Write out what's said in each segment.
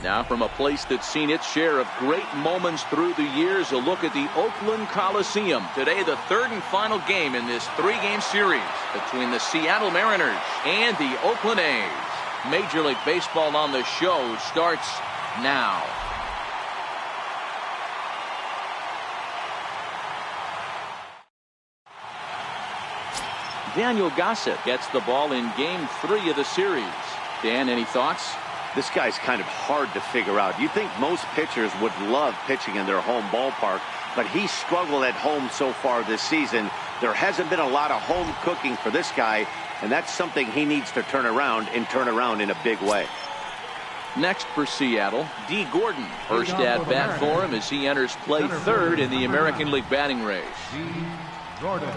Now from a place that's seen its share of great moments through the years, a look at the Oakland Coliseum. Today, the third and final game in this three-game series between the Seattle Mariners and the Oakland A's. Major League Baseball on the show starts now. Daniel Gossett gets the ball in game 3 of the series. Dan, any thoughts? This guy's kind of hard to figure out. You think most pitchers would love pitching in their home ballpark, but he's struggled at home so far this season. There hasn't been a lot of home cooking for this guy, and that's something he needs to turn around in a big way. Next for Seattle, D. Gordon. First at bat for him as he enters play third in the American League batting race. D. Gordon.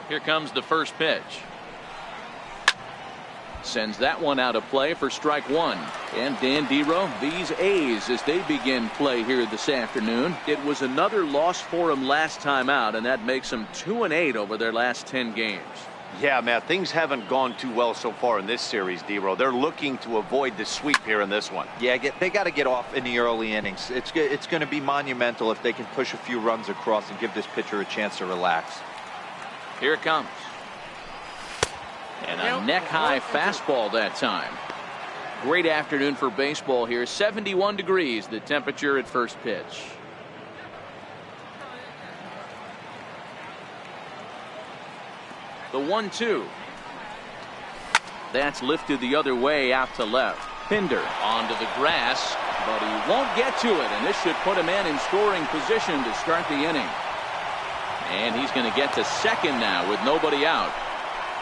Here comes the first pitch. Sends that one out of play for strike one. And Dan Dero, these A's, as they begin play here this afternoon, it was another loss for them last time out, and that makes them 2-8 over their last 10 games. Yeah, Matt, things haven't gone too well so far in this series, Dero. They're looking to avoid the sweep here in this one. Yeah, they got to get off in the early innings. It's going to be monumental if they can push a few runs across and give this pitcher a chance to relax. Here it comes. And a neck-high fastball that time. Great afternoon for baseball here. 71 degrees the temperature at first pitch. The 1-2. That's lifted the other way out to left. Pinder onto the grass, but he won't get to it, and this should put him in scoring position to start the inning. And he's going to get to second now with nobody out.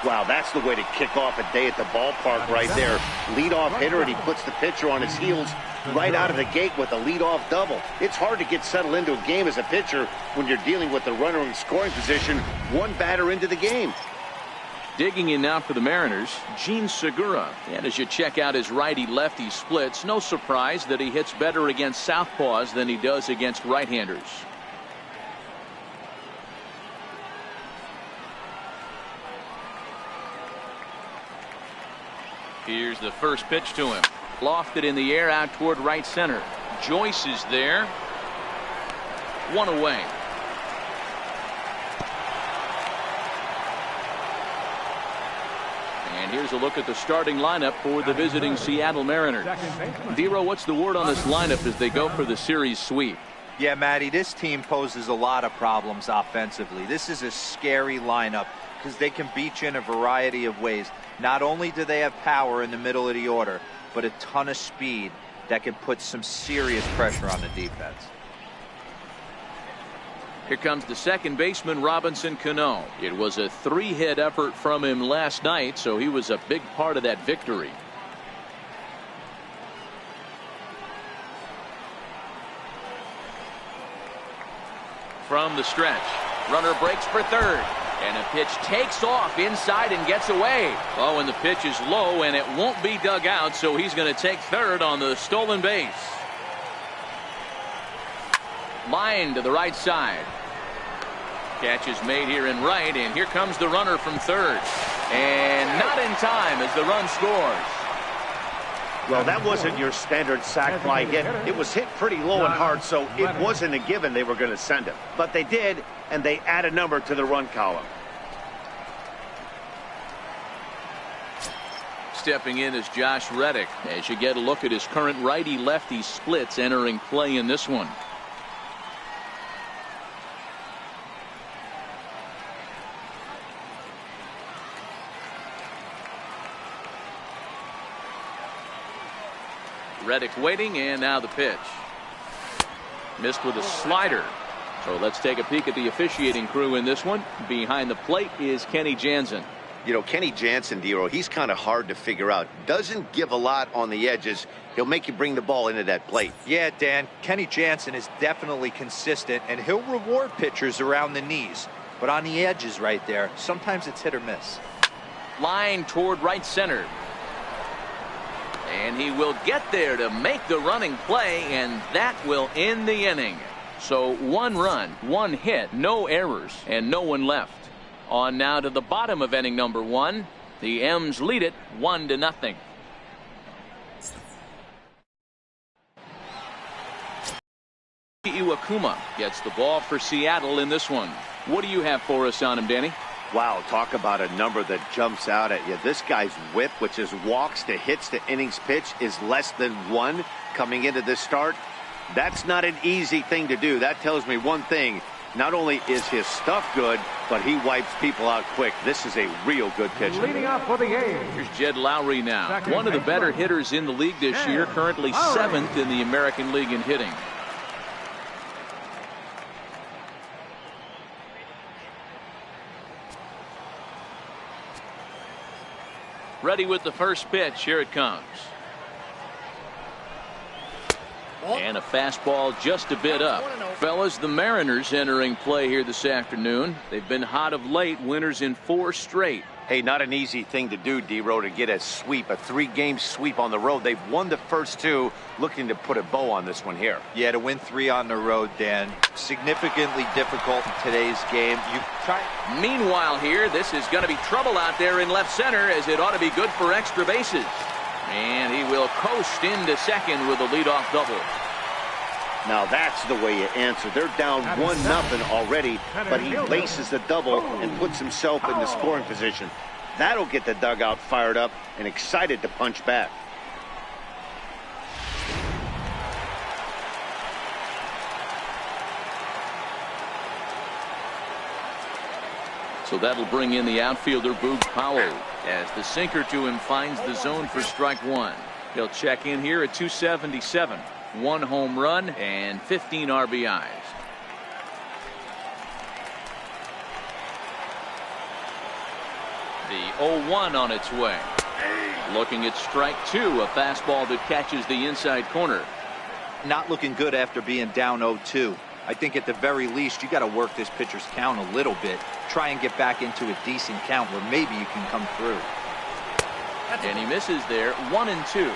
Wow, that's the way to kick off a day at the ballpark right there. Leadoff hitter, and he puts the pitcher on his heels right out of the gate with a leadoff double. It's hard to get settled into a game as a pitcher when you're dealing with the runner in scoring position one batter into the game. Digging in now for the Mariners, Gene Segura. And as you check out his righty-lefty splits, no surprise that he hits better against southpaws than he does against right-handers. Here's the first pitch to him. Lofted in the air out toward right center. Joyce is there. One away. And here's a look at the starting lineup for the visiting Seattle Mariners. Dero, what's the word on this lineup as they go for the series sweep? Yeah, Matty, this team poses a lot of problems offensively. This is a scary lineup because they can beat you in a variety of ways. Not only do they have power in the middle of the order, but a ton of speed that can put some serious pressure on the defense. Here comes the second baseman, Robinson Cano. It was a 3-hit effort from him last night, so he was a big part of that victory. From the stretch, runner breaks for third. And a pitch takes off inside and gets away. Oh, and the pitch is low, and it won't be dug out, so he's going to take third on the stolen base. Line to the right side. Catch is made here in right, and here comes the runner from third. And not in time as the run scores. Well, that wasn't your standard sac fly hit. It was hit pretty low and hard, so it wasn't a given they were going to send him. But they did, and they add a number to the run column. Stepping in is Josh Reddick as you get a look at his current righty-lefty splits entering play in this one. Reddick waiting, and now the pitch. Missed with a slider. So let's take a peek at the officiating crew in this one. Behind the plate is Kenny Jansen. You know, Kenny Jansen, Dero, he's kind of hard to figure out. Doesn't give a lot on the edges. He'll make you bring the ball into that plate. Yeah, Dan, Kenny Jansen is definitely consistent, and he'll reward pitchers around the knees. But on the edges right there, sometimes it's hit or miss. Line toward right center. And he will get there to make the running play, and that will end the inning. So 1 run, 1 hit, no errors, and no one left. On now to the bottom of inning number 1. The M's lead it 1-0. Iwakuma gets the ball for Seattle in this one. What do you have for us on him, Danny? Wow, talk about a number that jumps out at you. This guy's whip, which is walks to hits to innings pitch, is less than 1 coming into this start. That's not an easy thing to do. That tells me one thing. Not only is his stuff good, but he wipes people out quick. This is a real good pitcher. Leading off for the game. Here's Jed Lowry now. One of the better hitters in the league this year, currently 7th in the American League in hitting. Ready with the first pitch. Here it comes. And a fastball just a bit up. Fellas, the Mariners entering play here this afternoon. They've been hot of late, winners in 4 straight. Hey, not an easy thing to do, D-Row, to get a sweep, a 3-game sweep on the road. They've won the first 2, looking to put a bow on this one here. Yeah, to win 3 on the road, Dan, significantly difficult in today's game. Meanwhile here, this is going to be trouble out there in left center, as it ought to be good for extra bases. And he will coast into second with a leadoff double. Now that's the way you answer. They're down 1-0 already, but he laces the double and puts himself in the scoring position. That'll get the dugout fired up and excited to punch back. So that'll bring in the outfielder, Boog Powell, as the sinker to him finds the zone for strike 1. He'll check in here at 277. 1 home run and 15 RBIs. The 0-1 on its way. Looking at strike 2, a fastball that catches the inside corner. Not looking good after being down 0-2. I think at the very least you got to work this pitcher's count a little bit. Try and get back into a decent count where maybe you can come through. And he misses there. 1-2.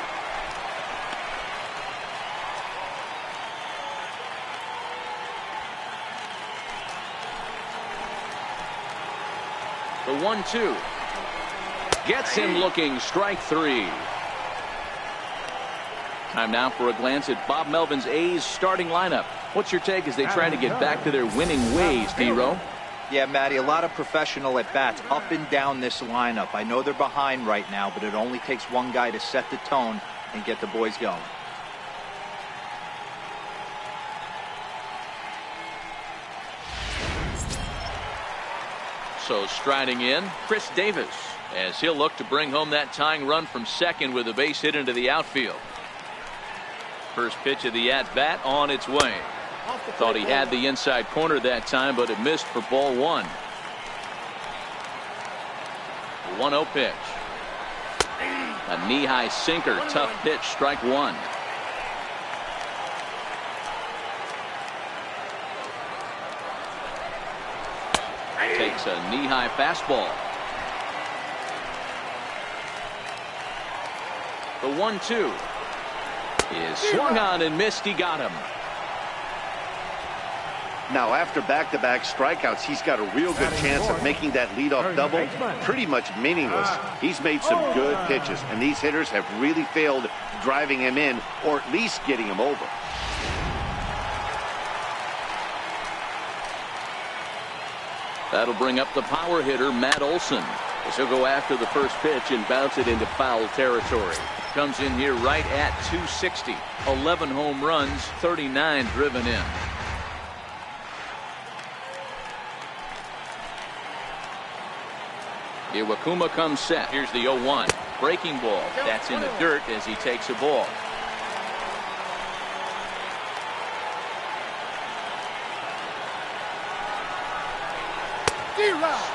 The 1-2 gets him looking. Strike 3. Time now for a glance at Bob Melvin's A's starting lineup. What's your take as they try to get back to their winning ways, D-Row? Yeah, Matty, a lot of professional at-bats up and down this lineup. I know they're behind right now, but it only takes one guy to set the tone and get the boys going. So striding in, Chris Davis, as he'll look to bring home that tying run from second with a base hit into the outfield. First pitch of the at-bat on its way. Thought he had the inside corner that time, but it missed for ball 1. 1-0 pitch. A knee-high sinker, tough pitch, strike 1. Takes a knee-high fastball. The 1-2 is swung on and missed. He got him. Now, after back-to-back strikeouts, he's got a real good chance of making that leadoff double pretty much meaningless. He's made some good pitches, and these hitters have really failed driving him in or at least getting him over. That'll bring up the power hitter, Matt Olson, as he'll go after the first pitch and bounce it into foul territory. Comes in here right at 260. 11 home runs, 39 driven in. Iwakuma comes set. Here's the 0-1. Breaking ball. That's in the dirt as he takes a ball.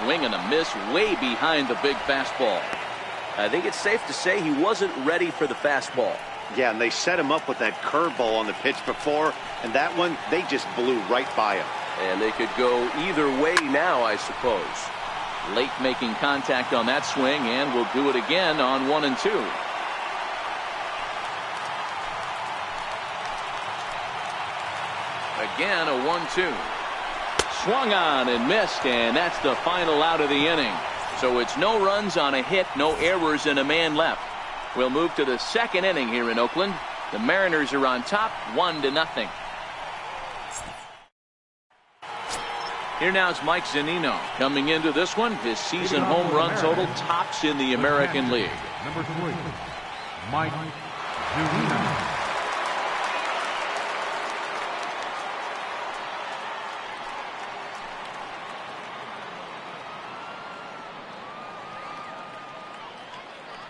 Swing and a miss way behind the big fastball. I think it's safe to say he wasn't ready for the fastball. Yeah, and they set him up with that curveball on the pitch before, and that one, they just blew right by him. And they could go either way now, I suppose. Late making contact on that swing, and will do it again on 1 and 2. again, a 1-2. Swung on and missed, and that's the final out of the inning. So it's no runs on a hit, no errors, and a man left. We'll move to the second inning here in Oakland. The Mariners are on top, 1-0. Here now is Mike Zunino. Coming into this one, his season home run total tops in the American League. Number 3, Mike Zunino.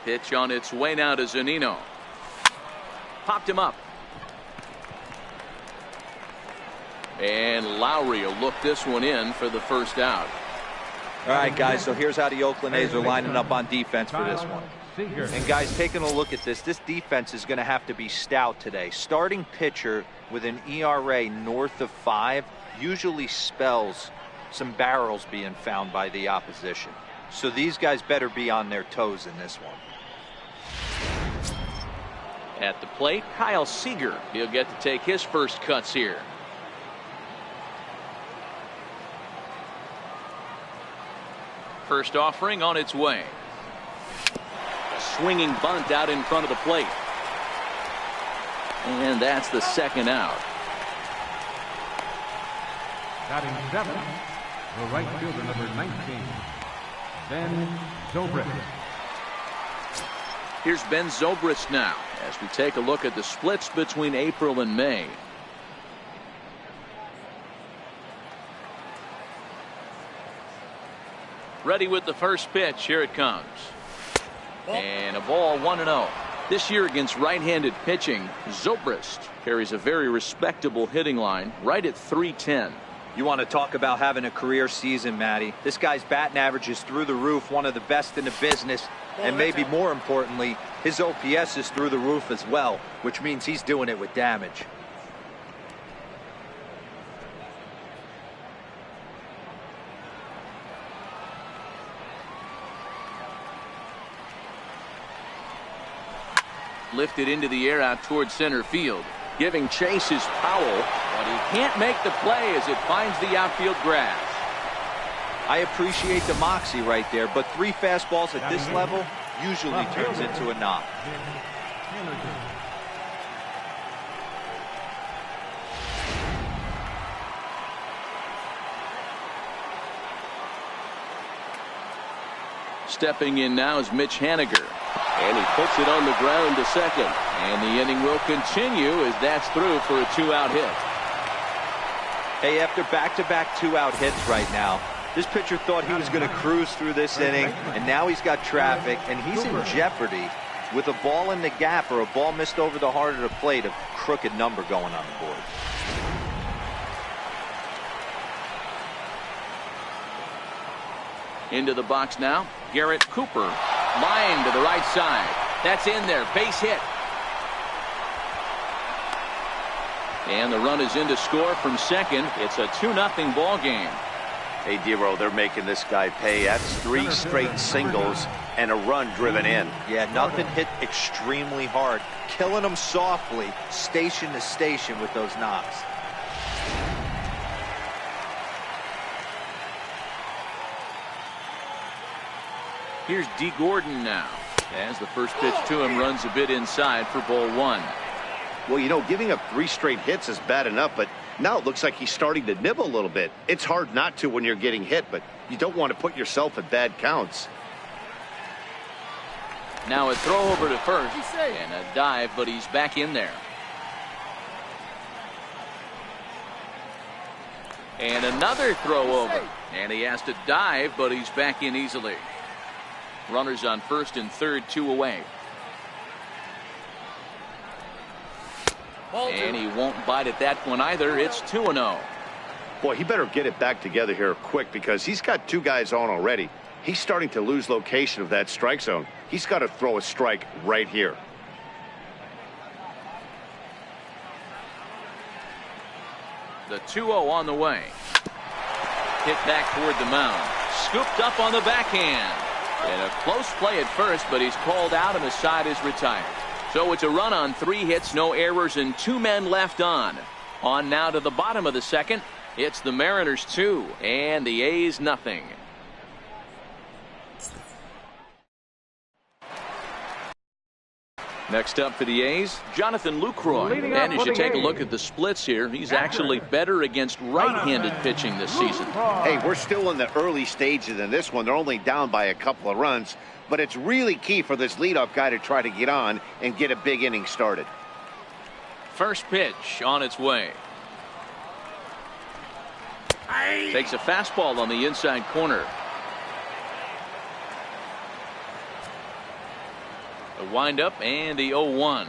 Pitch on its way now to Zunino. Popped him up. And Lowry will look this one in for the first out. All right, guys, so here's how the Oakland A's are lining up on defense for this one. And, guys, taking a look at this defense is going to have to be stout today. Starting pitcher with an ERA north of 5 usually spells some barrels being found by the opposition. So these guys better be on their toes in this one. At the plate, Kyle Seager. He'll get to take his first cuts here. First offering on its way. A swinging bunt out in front of the plate. And that's the second out. Batting 7, the right fielder, number 19, Ben Zobrist. Here's Ben Zobrist now as we take a look at the splits between April and May. Ready with the first pitch. Here it comes. And a ball, 1-0. This year against right-handed pitching, Zobrist carries a very respectable hitting line right at .310. You want to talk about having a career season, Matty. This guy's batting average is through the roof, one of the best in the business. And maybe more importantly, his OPS is through the roof as well, which means he's doing it with damage. Lifted into the air out towards center field. Giving chase is Powell, but he can't make the play as it finds the outfield grass. I appreciate the moxie right there, but 3 fastballs at this level usually turns into a knock. Stepping in now is Mitch Haniger. And he puts it on the ground to second. And the inning will continue as that's through for a 2-out hit. Hey, after back-to-back 2-out hits right now, this pitcher thought he was going to cruise through this inning, and now he's got traffic, and he's in jeopardy with a ball in the gap or a ball missed over the heart of the plate, a crooked number going on the board. Into the box now, Garrett Cooper. Line to the right side. That's in there. Base hit. And the run is in to score from second. It's a 2-0 ball game. Hey, Dero, they're making this guy pay. That's 3 straight singles and a run driven in. Yeah, nothing hit extremely hard. Killing them softly, station to station with those knocks. Here's D. Gordon now. As the first pitch to him runs a bit inside for ball 1. Well, you know, giving up 3 straight hits is bad enough, but now it looks like he's starting to nibble a little bit. It's hard not to when you're getting hit, but you don't want to put yourself at bad counts. Now a throw over to first and a dive, but he's back in there. And another throw over. And he has to dive, but he's back in easily. Runners on first and third, 2 away. And he won't bite at that one either. It's 2-0. Boy, he better get it back together here quick because he's got 2 guys on already. He's starting to lose location of that strike zone. He's got to throw a strike right here. The 2-0 on the way. Hit back toward the mound. Scooped up on the backhand. And a close play at first, but he's called out and the side is retired. So it's a run on 3 hits, no errors, and 2 men left on. On now to the bottom of the second. It's the Mariners 2 and the A's nothing. Next up for the A's, Jonathan Lucroy. And as you take a look at the splits here, he's actually better against right-handed pitching this season. Hey, we're still in the early stages in this one. They're only down by a couple of runs, but it's really key for this leadoff guy to try to get on and get a big inning started. First pitch on its way. Takes a fastball on the inside corner. The windup and the 0-1.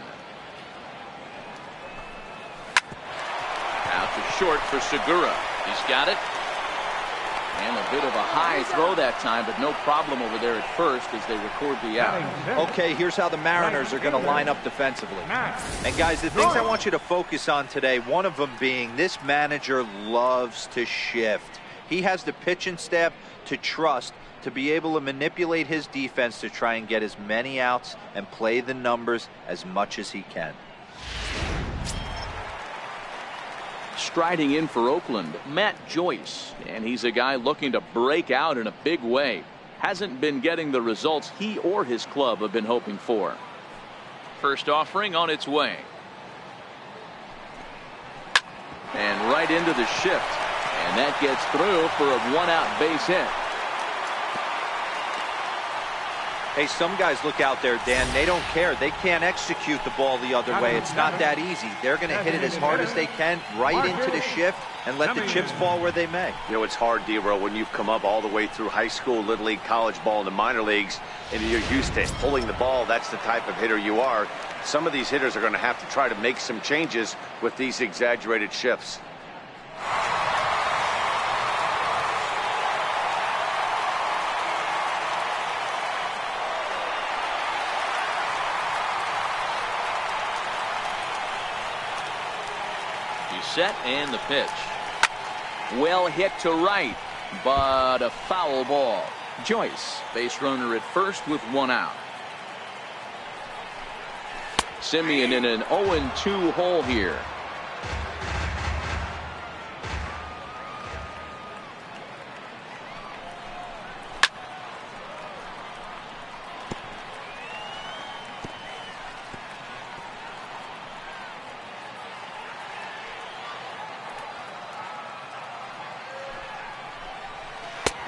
Out to short for Segura. He's got it. And a bit of a high throw that time, but no problem over there at first as they record the out. Okay, here's how the Mariners are going to line up defensively. And guys, the things I want you to focus on today, one of them being this manager loves to shift. He has the pitching staff to trust to be able to manipulate his defense to try and get as many outs and play the numbers as much as he can. Striding in for Oakland, Matt Joyce, and he's a guy looking to break out in a big way. Hasn't been getting the results he or his club have been hoping for. First offering on its way. And right into the shift. And that gets through for a one-out base hit. Hey, some guys look out there, Dan, they don't care. They can't execute the ball the other way. It's not that easy. They're going to hit it as hard as they can right into the shift and let the chips fall where they may. You know, it's hard, D-Row, when you've come up all the way through high school, little league, college ball, and the minor leagues, and you're used to pulling the ball. That's the type of hitter you are. Some of these hitters are going to have to try to make some changes with these exaggerated shifts. Set and the pitch. Well hit to right, but a foul ball. Joyce, base runner at first with one out. Simeon in an 0-2 hole here.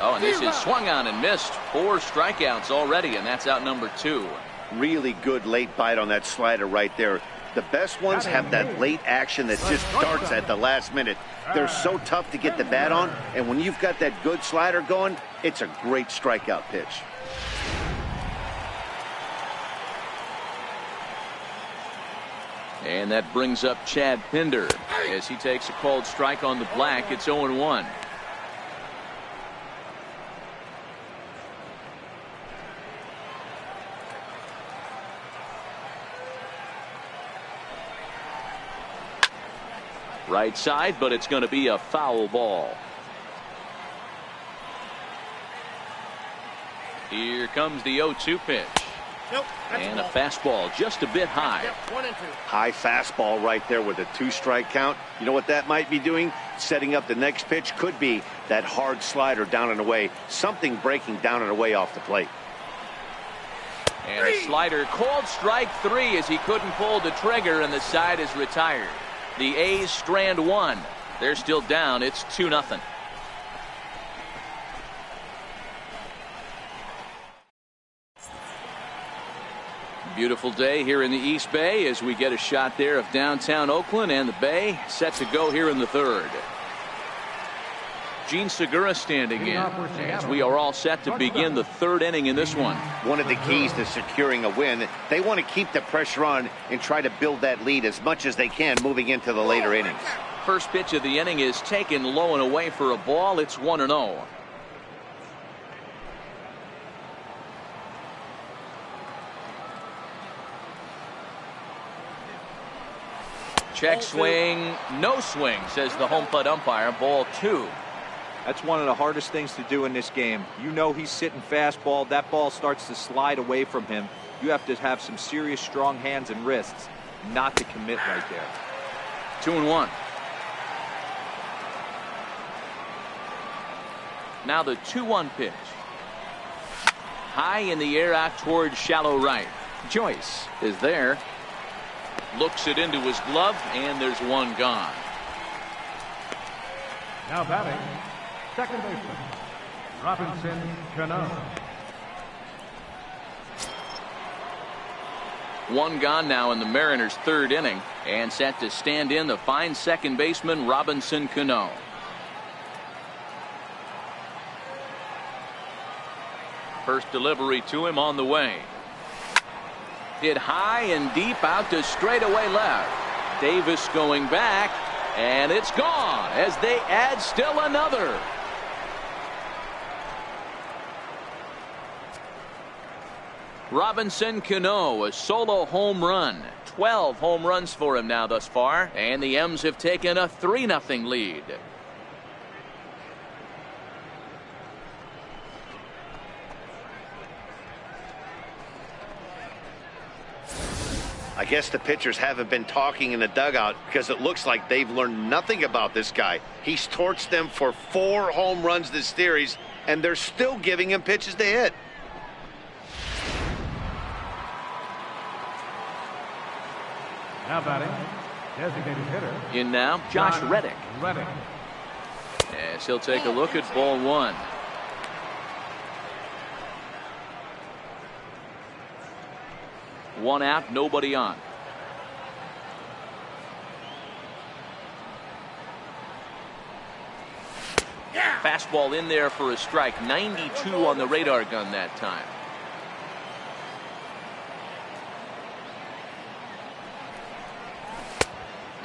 Oh, and this is swung on and missed. 4 strikeouts already, and that's out number 2. Really good late bite on that slider right there. The best ones have that late action that just darts at the last minute. They're so tough to get the bat on, and when you've got that good slider going, it's a great strikeout pitch. And that brings up Chad Pinder as he takes a called strike on the black. It's 0-1. Right side, but it's going to be a foul ball. Here comes the 0-2 pitch. And a fastball just a bit high. High fastball right there with a 2-strike count. You know what that might be doing? Setting up the next pitch. Could be that hard slider down and away. Something breaking down and away off the plate. And a slider called strike 3 as he couldn't pull the trigger, and the side is retired. The A's strand 1. They're still down. It's 2-0. Beautiful day here in the East Bay as we get a shot there of downtown Oakland, and the Bay set to go here in the third. Gene Segura standing in as we are all set to begin the third inning in this one. One of the keys to securing a win, they want to keep the pressure on and try to build that lead as much as they can moving into the later innings. First pitch of the inning is taken low and away for a ball. It's 1-0. Check swing, no swing, says the home plate umpire. Ball 2. That's one of the hardest things to do in this game. You know he's sitting fastball. That ball starts to slide away from him. You have to have some serious strong hands and wrists not to commit right there. 2-1. Now the 2-1 pitch. High in the air out towards shallow right. Joyce is there. Looks it into his glove, and there's one gone. Now batting, second baseman, Robinson Cano. One gone now in the Mariners' third inning, and set to stand in the fine second baseman Robinson Cano. First delivery to him on the way. Hit high and deep out to straightaway left. Davis going back, and it's gone as they add still another. Robinson Cano, a solo home run. 12 home runs for him now thus far, and the M's have taken a 3-0 lead. I guess the pitchers haven't been talking in the dugout because it looks like they've learned nothing about this guy. He's torched them for 4 home runs this series, and they're still giving him pitches to hit. Now batting, designated hitter. In now, Josh Reddick. Yes, he'll take a look at ball 1. One out, nobody on. Fastball in there for a strike. 92 on the radar gun that time.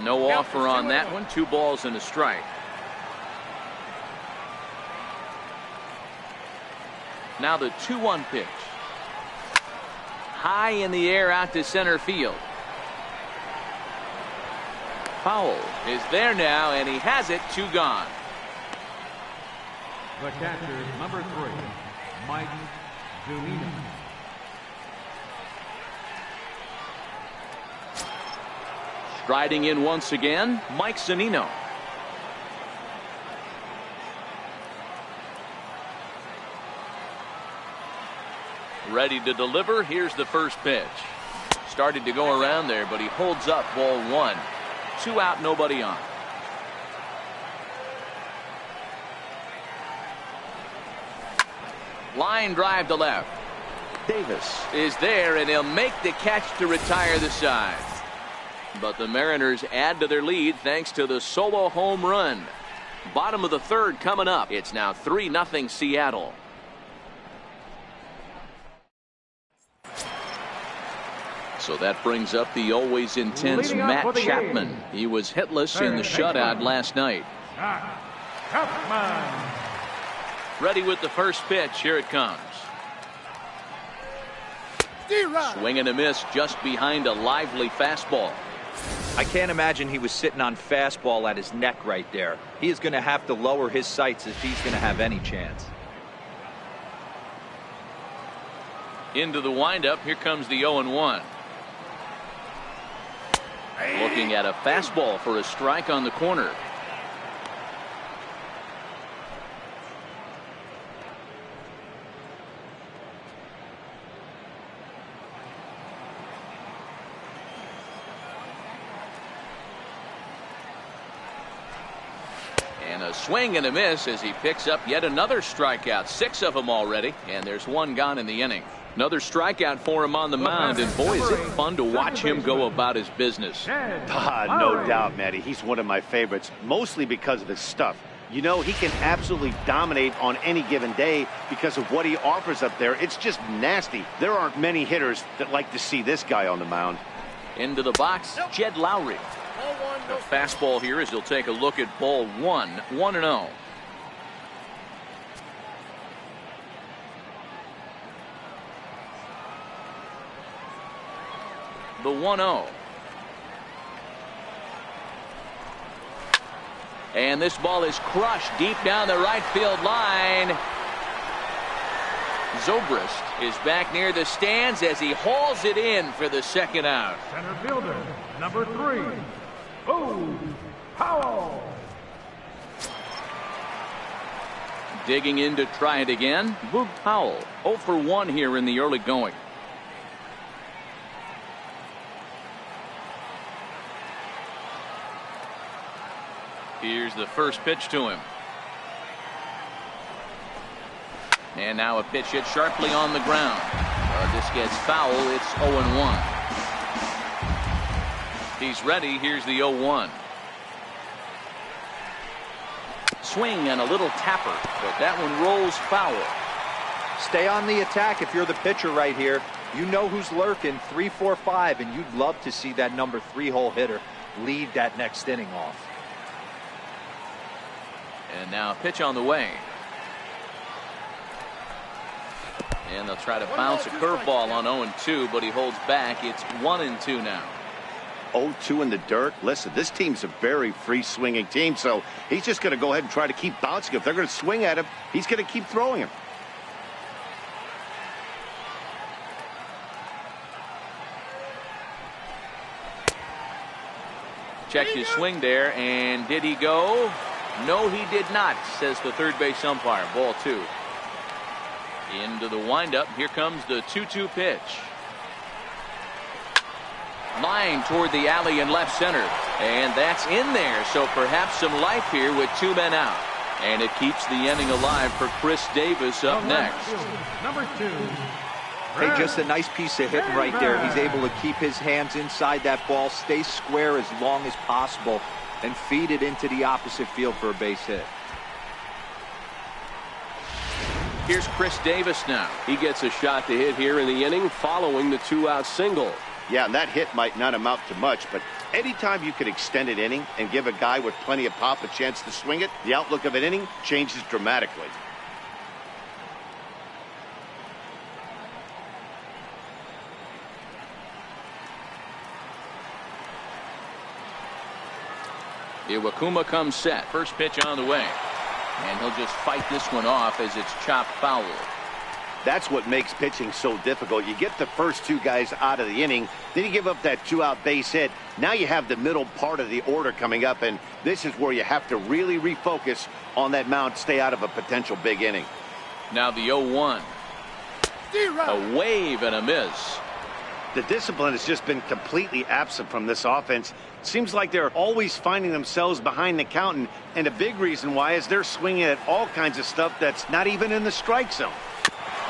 No offer on that one. 2 balls and a strike. Now the 2-1 pitch. High in the air out to center field. Powell is there now, and he has it. 2 gone. The catcher, number 3, Mike Zunino. Striding in once again, Mike Zunino. Ready to deliver. Here's the first pitch. Started to go around there, but he holds up ball 1. 2 out, nobody on. Line drive to left. Davis is there, and he'll make the catch to retire the side. But the Mariners add to their lead thanks to the solo home run. Bottom of the third coming up. It's now 3-0 Seattle. So that brings up the always intense Matt Chapman. He was hitless in the shutout last night. Ready with the first pitch. Here it comes. Swing and a miss just behind a lively fastball. I can't imagine he was sitting on fastball at his neck right there. He is going to have to lower his sights if he's going to have any chance. Into the windup. Here comes the 0-1. Looking at a fastball for a strike on the corner. And a swing and a miss as he picks up yet another strikeout. 6 of them already, and there's 1 gone in the inning. Another strikeout for him on the mound, and boy, is it fun to watch him go about his business. No doubt, Matty. He's one of my favorites, mostly because of his stuff. You know, he can absolutely dominate on any given day because of what he offers up there. It's just nasty. There aren't many hitters that like to see this guy on the mound. Into the box, Jed Lowry. The fastball here as he'll take a look at ball 1. 1-0. The 1-0. And this ball is crushed deep down the right field line. Zobrist is back near the stands as he hauls it in for the second out. Center fielder, number 3, Powell. Digging in to try it again, Boog Powell. 0 for 1 here in the early going. Here's the first pitch to him. And now a pitch hit sharply on the ground. This gets foul. It's 0-1. He's ready. Here's the 0-1. Swing and a little tapper, but that one rolls foul. Stay on the attack if you're the pitcher right here. You know who's lurking, 3, 4, 5, and you'd love to see that number 3-hole hitter lead that next inning off. And now a pitch on the way. And they'll try to bounce a curveball on 0-2, but he holds back. It's 1-2 now. 0-2 in the dirt. Listen, this team's a very free-swinging team, so he's just going to go ahead and try to keep bouncing. If they're going to swing at him, he's going to keep throwing him. Checked his swing there, and did he go? No, he did not, says the third base umpire. Ball 2. Into the windup. Here comes the 2-2 pitch. Line toward the alley in left center. And that's in there. So perhaps some life here with 2 men out. And it keeps the inning alive for Chris Davis up next. Number 2. Hey, just a nice piece of hitting right there. He's able to keep his hands inside that ball, stay square as long as possible, and feed it into the opposite field for a base hit. Here's Chris Davis now. He gets a shot to hit here in the inning following the 2-out single. Yeah, and that hit might not amount to much, but anytime you can extend an inning and give a guy with plenty of pop a chance to swing it, the outlook of an inning changes dramatically. Iwakuma comes set. First pitch on the way. And he'll just fight this one off as it's chopped foul. That's what makes pitching so difficult. You get the first 2 guys out of the inning, then you give up that 2-out base hit. Now you have the middle part of the order coming up, and this is where you have to really refocus on that mound, stay out of a potential big inning. Now the 0-1. A wave and a miss. The discipline has just been completely absent from this offense. Seems like they're always finding themselves behind the count, and a big reason why is they're swinging at all kinds of stuff that's not even in the strike zone.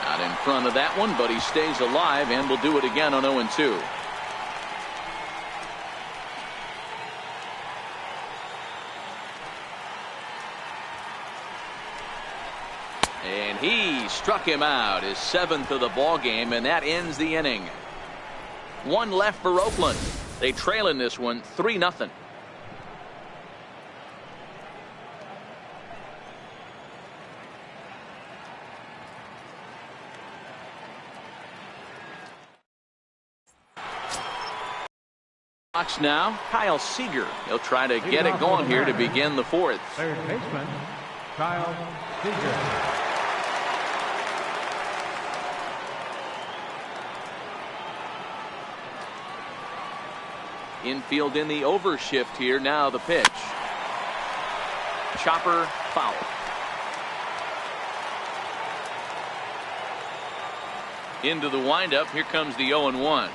Not in front of that one, but he stays alive and will do it again on 0-2. And he struck him out, his 7th of the ball game, and that ends the inning. 1 left for Oakland. They trail in this one 3-0. Box now, Kyle Seager. He'll try to get it going here to begin the 4th. Third baseman, Kyle Seager. Infield in the overshift here. Now the pitch. Chopper foul. Into the windup. Here comes the 0-1.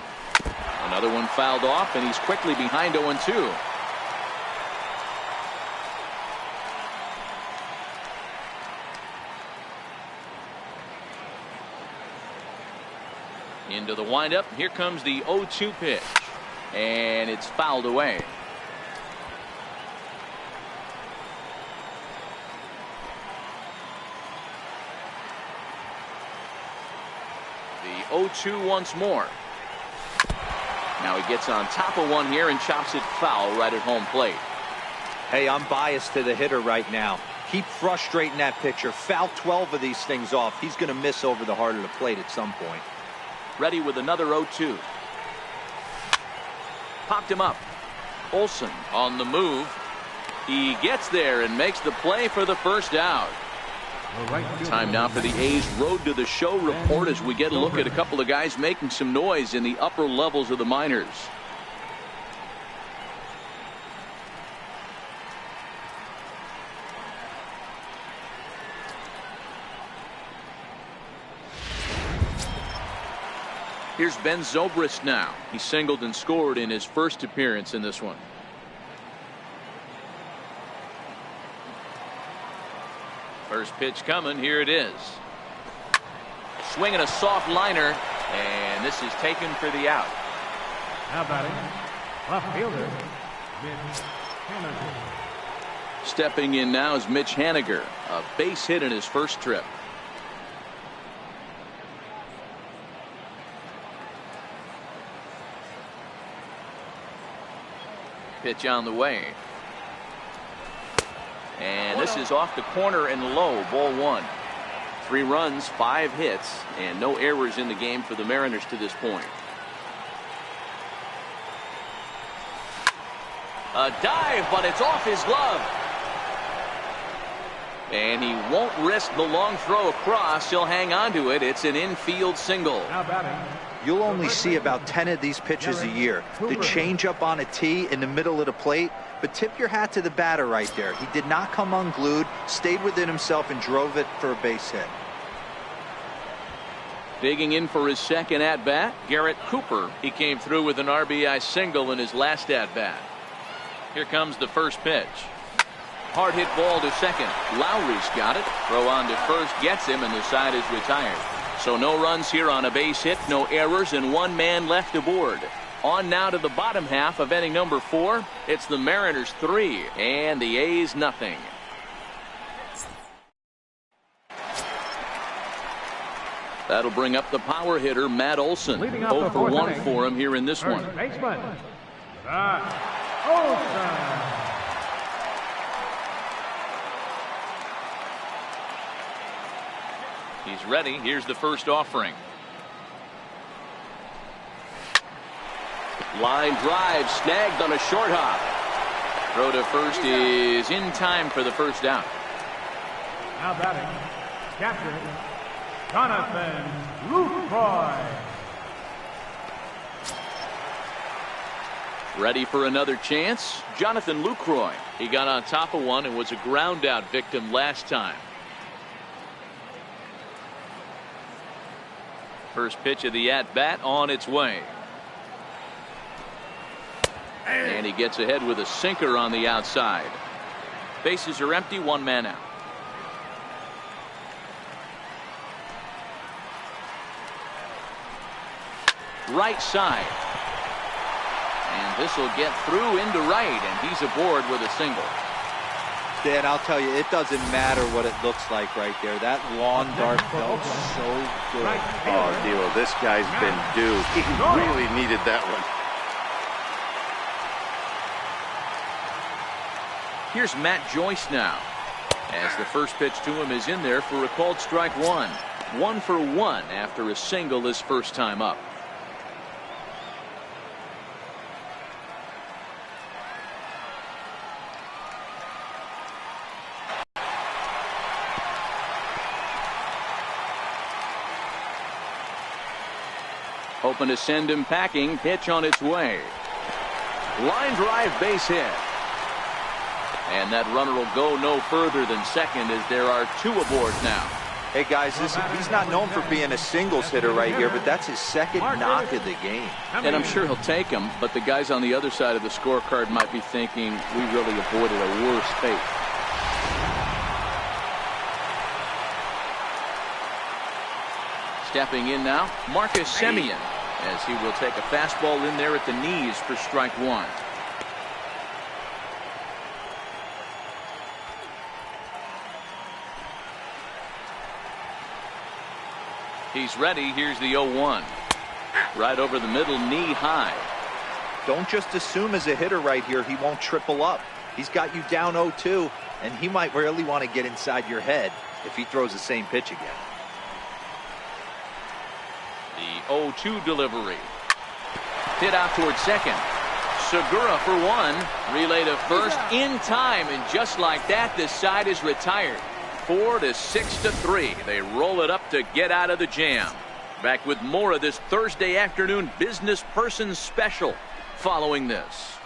Another one fouled off, and he's quickly behind 0-2. Into the windup. Here comes the 0-2 pitch. And it's fouled away. The 0-2 once more. Now he gets on top of one here and chops it foul right at home plate. Hey, I'm biased to the hitter right now. Keep frustrating that pitcher. Foul 12 of these things off. He's going to miss over the heart of the plate at some point. Ready with another 0-2. Popped him up. Olsen on the move. He gets there and makes the play for the first out. Time now for the A's Road to the Show report as we get a look at a couple of guys making some noise in the upper levels of the minors. Here's Ben Zobrist now. He singled and scored in his first appearance in this one. First pitch coming. Here it is. Swinging a soft liner, and this is taken for the out. Now batting, left fielder, Mitch Haniger. Stepping in now is Mitch Haniger, a base hit in his first trip. Pitch on the way. And this is off the corner and low, ball one. 3 runs, 5 hits, and no errors in the game for the Mariners to this point. A dive, but it's off his glove. And he won't risk the long throw across. He'll hang on to it. It's an infield single. Now batting. You'll only see about 10 of these pitches a year. The changeup on a tee in the middle of the plate. But tip your hat to the batter right there. He did not come unglued, stayed within himself, and drove it for a base hit. Digging in for his second at-bat, Garrett Cooper. He came through with an RBI single in his last at-bat. Here comes the first pitch. Hard hit ball to second. Lowry's got it. Throw on to first gets him, and the side is retired. So no runs here on a base hit, no errors, and 1 man left aboard. On now to the bottom half of inning number 4. It's the Mariners 3 and the A's nothing. That'll bring up the power hitter, Matt Olson. 0 for 1 for him here in this one. Baseman, Olson. He's ready. Here's the first offering. Line drive snagged on a short hop. Throw to first is in time for the first out. Now batting, captain Jonathan Lucroy. Ready for another chance. Jonathan Lucroy. He got on top of one and was a ground out victim last time. First pitch of the at-bat on its way. And he gets ahead with a sinker on the outside. Bases are empty, 1 man out. Right side. And this will get through into right, and he's aboard with a single. Dan, I'll tell you, it doesn't matter what it looks like right there. That long dart felt so good. Oh, D'Lo, this guy's been due. He really needed that one. Here's Matt Joyce now, as the first pitch to him is in there for a called strike 1. 1 for 1 after a single his first time up. Hoping to send him packing. Pitch on its way. Line drive, base hit. And that runner will go no further than second, as there are 2 aboard now. Hey guys, he's not known for being a singles hitter right here, but that's his second knock of the game. And I'm sure he'll take him, but the guys on the other side of the scorecard might be thinking we really avoided a worse fate. Stepping in now, Marcus Semien, as he will take a fastball in there at the knees for strike 1. He's ready. Here's the 0-1. Right over the middle, knee high. Don't just assume as a hitter right here he won't triple up. He's got you down 0-2, and he might really want to get inside your head if he throws the same pitch again. The 0-2 delivery. Hit out towards second. Segura for 1. Relay to first in time, and just like that, the side is retired. 4 to 6 to 3. They roll it up to get out of the jam. Back with more of this Thursday afternoon business person special following this.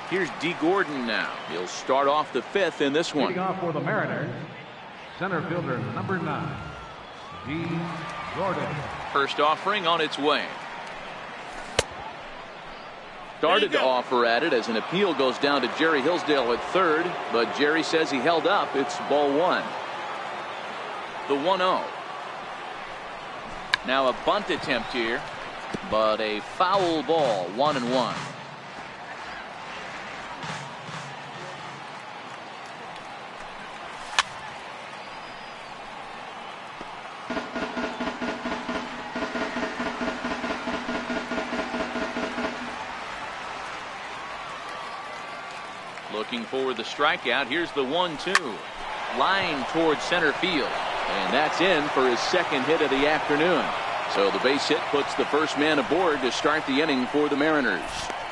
Here's D. Gordon now. He'll start off the 5th in this one. Leading off for the Mariners, Center fielder number 9, D. Jordan. First offering on its way. Started to offer at it as an appeal goes down to Jerry Hillsdale at third, but Jerry says he held up. It's ball 1. The 1-0. Now a bunt attempt here, but a foul ball, 1-1. Looking for the strikeout. Here's the 1-2. Line towards center field. And that's in for his second hit of the afternoon. So the base hit puts the first man aboard to start the inning for the Mariners.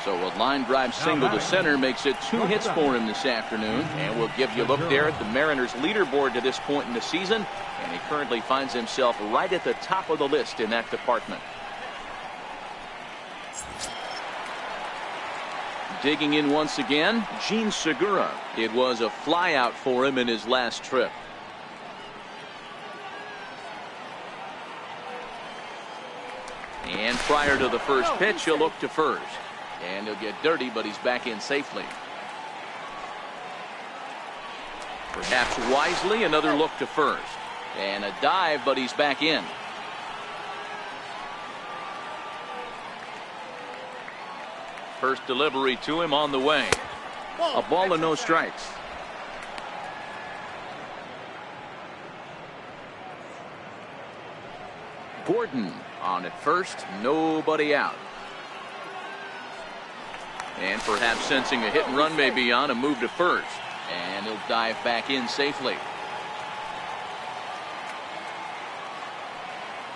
So a line drive single to center makes it 2 hits for him this afternoon. And we'll give you a look there at the Mariners leaderboard to this point in the season. And he currently finds himself right at the top of the list in that department. Digging in once again, Gene Segura. It was a flyout for him in his last trip. And prior to the first pitch, he'll look to first. And he'll get dirty, but he's back in safely. Perhaps wisely, another look to first. And a dive, but he's back in. First delivery to him on the way. A ball and no strikes. Gordon on at first, nobody out. And perhaps sensing a hit and run may be on, a move to first. And he'll dive back in safely.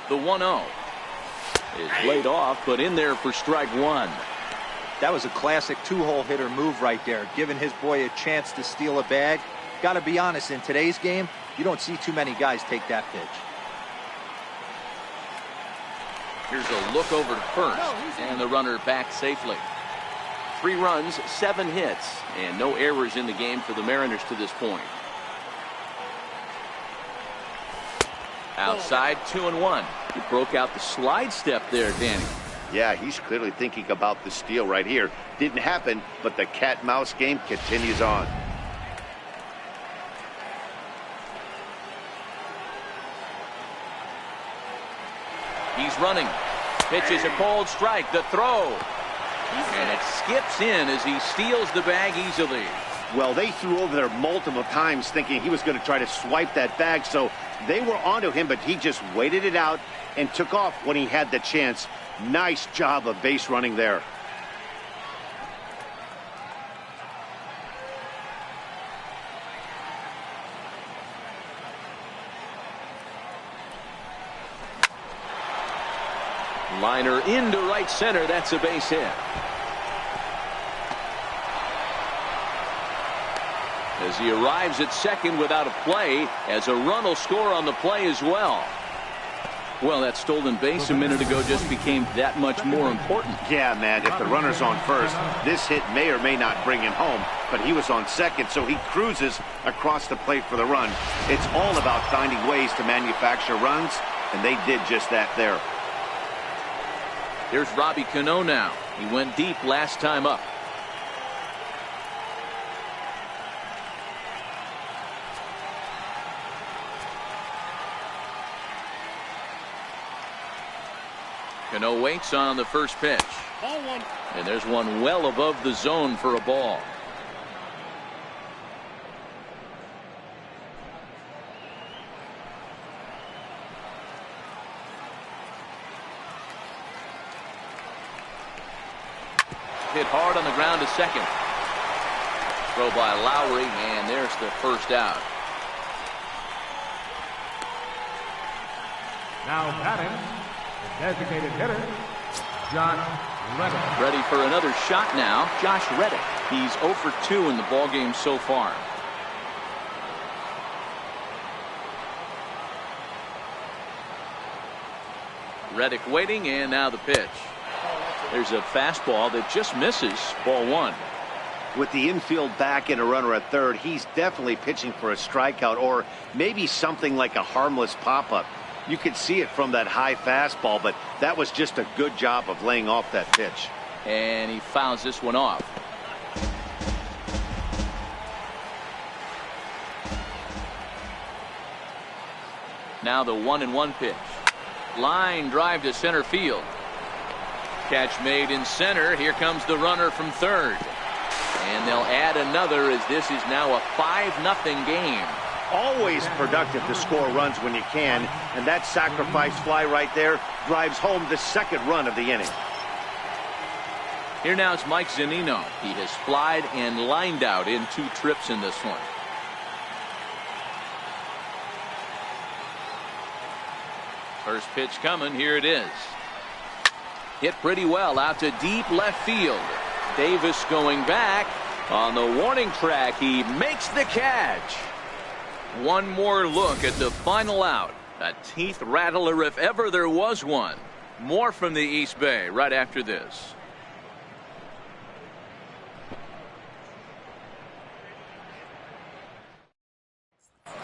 The 1-0 is laid off, but in there for strike 1. That was a classic 2-hole hitter move right there, giving his boy a chance to steal a bag. Got to be honest, in today's game, you don't see too many guys take that pitch. Here's a look over to first, and the runner back safely. 3 runs, 7 hits, and no errors in the game for the Mariners to this point. Outside, 2-1. He broke out the slide step there, Danny. Yeah, he's clearly thinking about the steal right here. Didn't happen, but the cat-mouse game continues on. He's running. Pitches a cold strike. The throw. And it skips in as he steals the bag easily. Well, they threw over there multiple times thinking he was going to try to swipe that bag, so they were onto him, but he just waited it out and took off when he had the chance. Nice job of base running there. Liner into right center. That's a base hit. As he arrives at second without a play, as a run will score on the play as well. Well, that stolen base a minute ago just became that much more important. Yeah, man, if the runner's on first, this hit may or may not bring him home, but he was on second, so he cruises across the plate for the run. It's all about finding ways to manufacture runs, and they did just that there. There's Robbie Cano now. He went deep last time up. Cano waits on the first pitch. And there's one well above the zone for a ball. Hit hard on the ground to second. Throw by Lowry, and there's the first out. Now batting, the designated hitter, Josh Reddick. Ready for another shot now, Josh Reddick. He's 0 for 2 in the ballgame so far. Reddick waiting, and now the pitch. There's a fastball that just misses, ball 1. With the infield back and a runner at third, he's definitely pitching for a strikeout or maybe something like a harmless pop-up. You could see it from that high fastball, but that was just a good job of laying off that pitch. And he fouls this one off. Now the 1-1 pitch. Line drive to center field. Catch made in center. Here comes the runner from third. And they'll add another as this is now a 5-0 game. Always productive to score runs when you can, and that sacrifice fly right there drives home the second run of the inning. Here now is Mike Zunino. He has flied and lined out in 2 trips in this one. First pitch coming. Here it is. Hit pretty well out to deep left field. Davis going back on the warning track. He makes the catch. One more look at the final out. A teeth rattler if ever there was one. More from the East Bay right after this.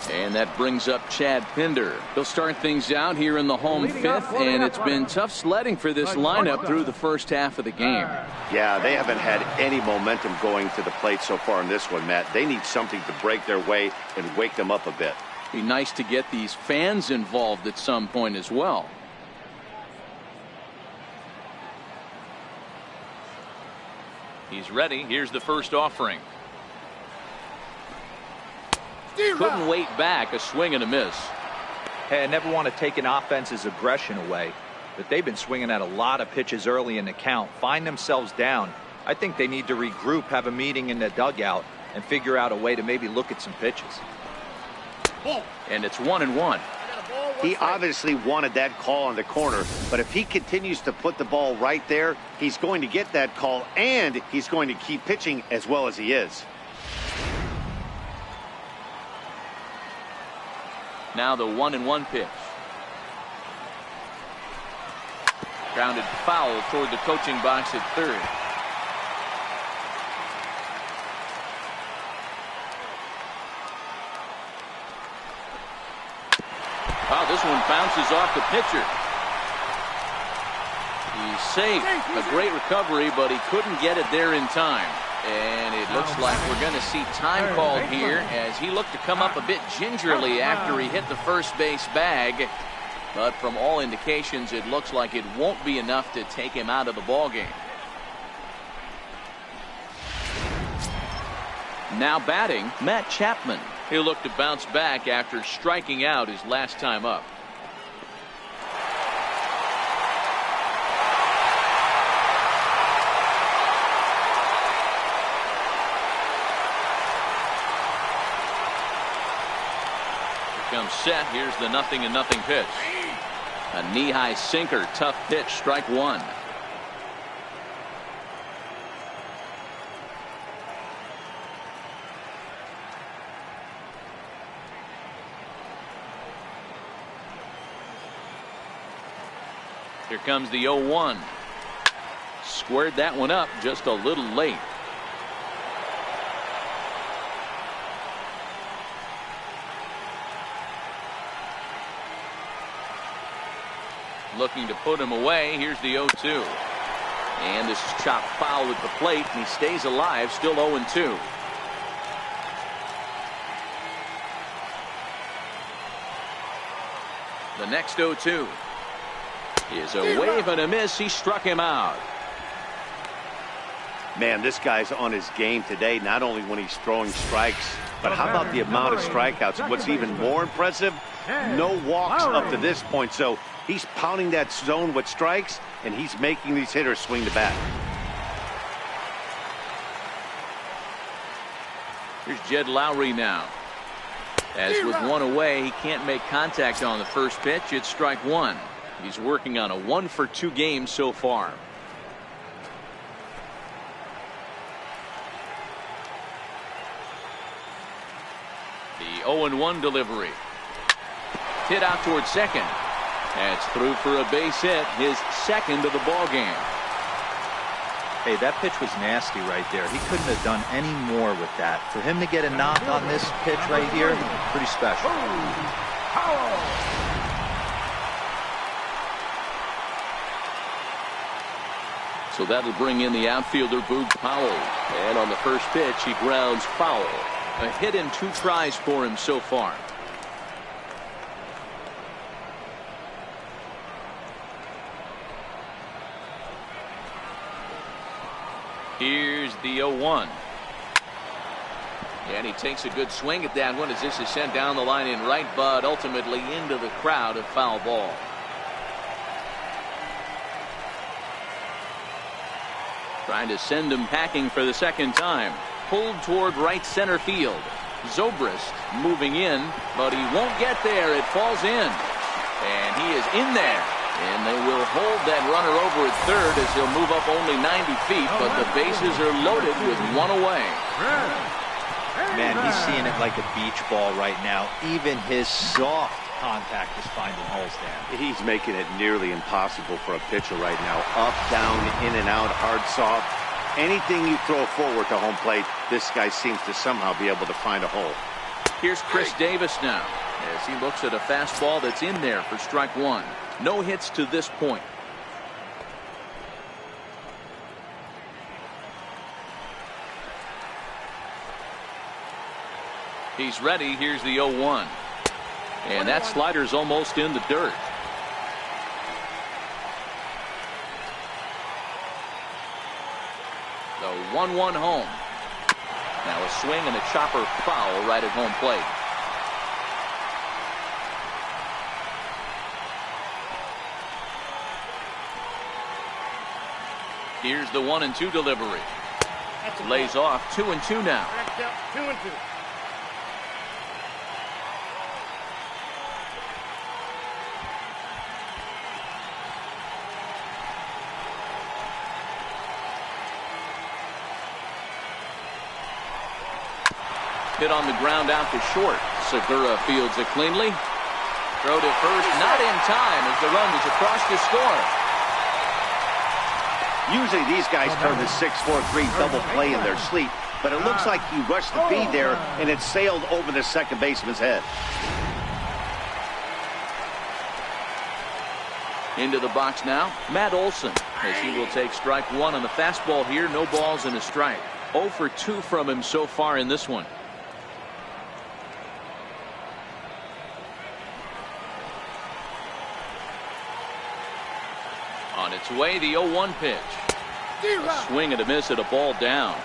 And that brings up Chad Pinder. He'll start things out here in the home fifth, and it's been tough sledding for this lineup through the first half of the game. Yeah, they haven't had any momentum going to the plate so far in this one, Matt. They need something to break their way and wake them up a bit. Be nice to get these fans involved at some point as well. He's ready. Here's the first offering. Couldn't wait back. A swing and a miss. Hey, I never want to take an offense's aggression away, but they've been swinging at a lot of pitches early in the count, find themselves down. I think they need to regroup, have a meeting in the dugout, and figure out a way to maybe look at some pitches. And it's 1-1. He obviously wanted that call in the corner, but if he continues to put the ball right there, he's going to get that call, and he's going to keep pitching as well as he is. Now the 1-1 pitch. Grounded foul toward the coaching box at third. Wow, this one bounces off the pitcher. He's safe. A great recovery, but he couldn't get it there in time. And it looks like we're going to see time called here as he looked to come up a bit gingerly after he hit the first base bag. But from all indications, it looks like it won't be enough to take him out of the ballgame. Now batting, Matt Chapman. He'll look to bounce back after striking out his last time up. Comes set. Here's the 0-0 pitch. A knee-high sinker. Tough pitch. Strike one. Here comes the 0-1. Squared that one up just a little late. Looking to put him away. Here's the 0-2. And this is chopped foul at the plate, and he stays alive, still 0-2. The next 0-2 is a wave and a miss. He struck him out. Man, this guy's on his game today, not only when he's throwing strikes, but how about the amount of strikeouts? What's even more impressive, no walks up to this point. So he's pounding that zone with strikes, and he's making these hitters swing the bat. Here's Jed Lowry now. As with one away, he can't make contact on the first pitch. It's strike one. He's working on a 1-for-2 game so far. The 0-1 delivery. Hit out towards second. That's through for a base hit, his second of the ball game. Hey, that pitch was nasty right there. He couldn't have done any more with that. For him to get a knock on this pitch right here, pretty special. So that'll bring in the outfielder, Boog Powell. And on the first pitch, he grounds foul. A hit and 2 tries for him so far. Here's the 0-1. And he takes a good swing at that one as this is sent down the line in right, but ultimately into the crowd, a foul ball. Trying to send him packing for the second time. Pulled toward right center field. Zobrist moving in, but he won't get there. It falls in. And he is in there. And they will hold that runner over at third as he'll move up only 90 feet, but the bases are loaded with 1 away. Man, he's seeing it like a beach ball right now. Even his soft contact is finding holes there. He's making it nearly impossible for a pitcher right now. Up, down, in and out, hard, soft. Anything you throw forward to home plate, this guy seems to somehow be able to find a hole. Here's Chris Davis now as he looks at a fastball that's in there for strike 1. No hits to this point. He's ready. Here's the 0-1. And that slider's almost in the dirt. The 1-1 home. Now a swing and a chopper foul right at home plate. Here's the 1-2 delivery. Lays off 2-2 now. 2-2. Hit on the ground out to short. Segura fields it cleanly. Throw to first, not in time as the run is across to score. Usually these guys turn the 6-4-3 double play in their sleep, but it looks like he rushed the feed there and it sailed over the second baseman's head. Into the box now, Matt Olson, as he will take strike 1 on the fastball here. No balls and a strike. 0 for 2 from him so far in this one. On its way, the 0-1 pitch. A swing and a miss at a ball down.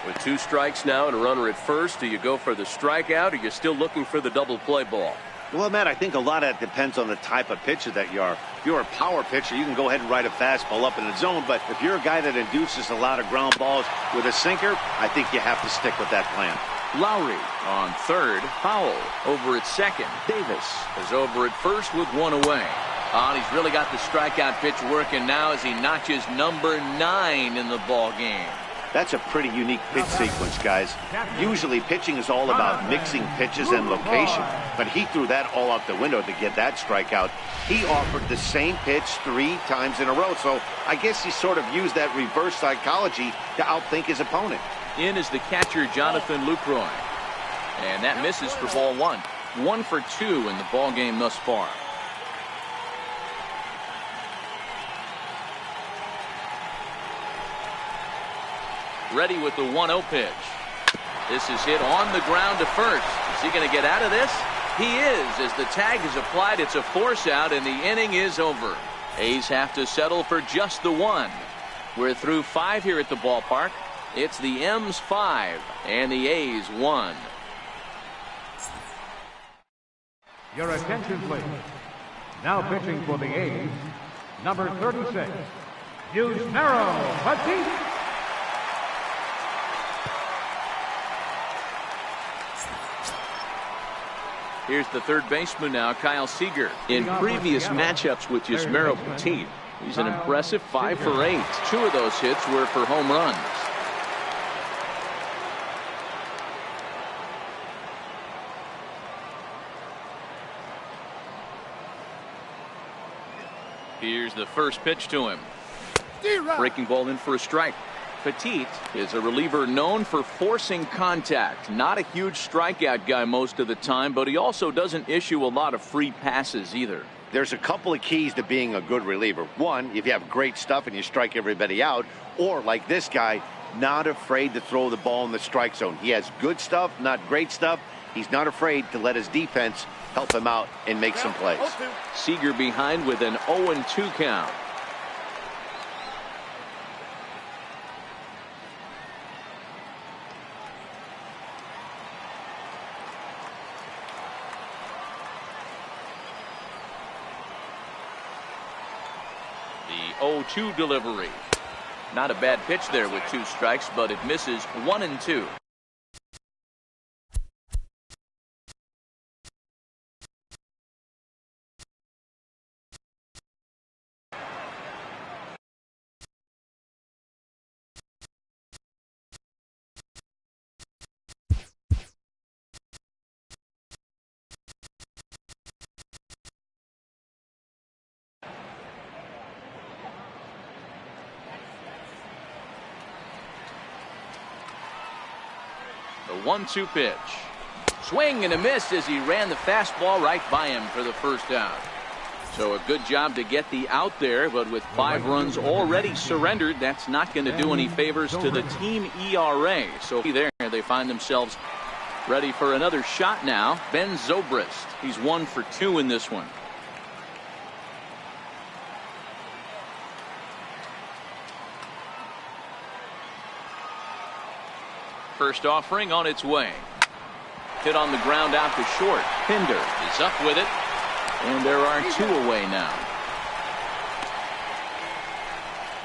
With 2 strikes now and a runner at first, do you go for the strikeout or are you still looking for the double play ball? Well, Matt, I think a lot of that depends on the type of pitcher that you are. If you're a power pitcher, you can go ahead and ride a fastball up in the zone, but if you're a guy that induces a lot of ground balls with a sinker, I think you have to stick with that plan. Lowry on third. Powell over at second. Davis is over at first with 1 away. And he's really got the strikeout pitch working now as he notches number 9 in the ball game. That's a pretty unique pitch sequence, guys. Usually pitching is all about mixing pitches and location, but he threw that all out the window to get that strikeout. He offered the same pitch 3 times in a row, so I guess he sort of used that reverse psychology to outthink his opponent. In is the catcher, Jonathan Lucroy. And that misses for ball 1. 1 for 2 in the ball game thus far. Ready with the 1-0 pitch. This is hit on the ground to first. Is he going to get out of this? He is, as the tag is applied. It's a force out and the inning is over. A's have to settle for just the 1. We're through 5 here at the ballpark. It's the M's 5 and the A's 1. Your attention, please. Now pitching for the A's, number 36, Yusmeiro Petit. Here's the third baseman now, Kyle Seager. In previous matchups with Yusmeiro Petit, he's an impressive 5 for 8. 2 of those hits were for home runs. Here's the first pitch to him. Breaking ball in for a strike. Petit is a reliever known for forcing contact. Not a huge strikeout guy most of the time, but he also doesn't issue a lot of free passes either. There's a couple of keys to being a good reliever. One, if you have great stuff and you strike everybody out, or like this guy, not afraid to throw the ball in the strike zone. He has good stuff, not great stuff. He's not afraid to let his defense help him out and make some plays. Seager behind with an 0-2 count. The 0-2 delivery. Not a bad pitch there with 2 strikes, but it misses 1-2. The 1-2 pitch. Swing and a miss as he ran the fastball right by him for the first out. So a good job to get the out there, but with 5 runs already surrendered, that's not going to do any favors to the team ERA. So there they find themselves ready for another shot now. Ben Zobrist. He's 1 for 2 in this one. First offering on its way. Hit on the ground out to short. Pinder is up with it. And there are 2 away now.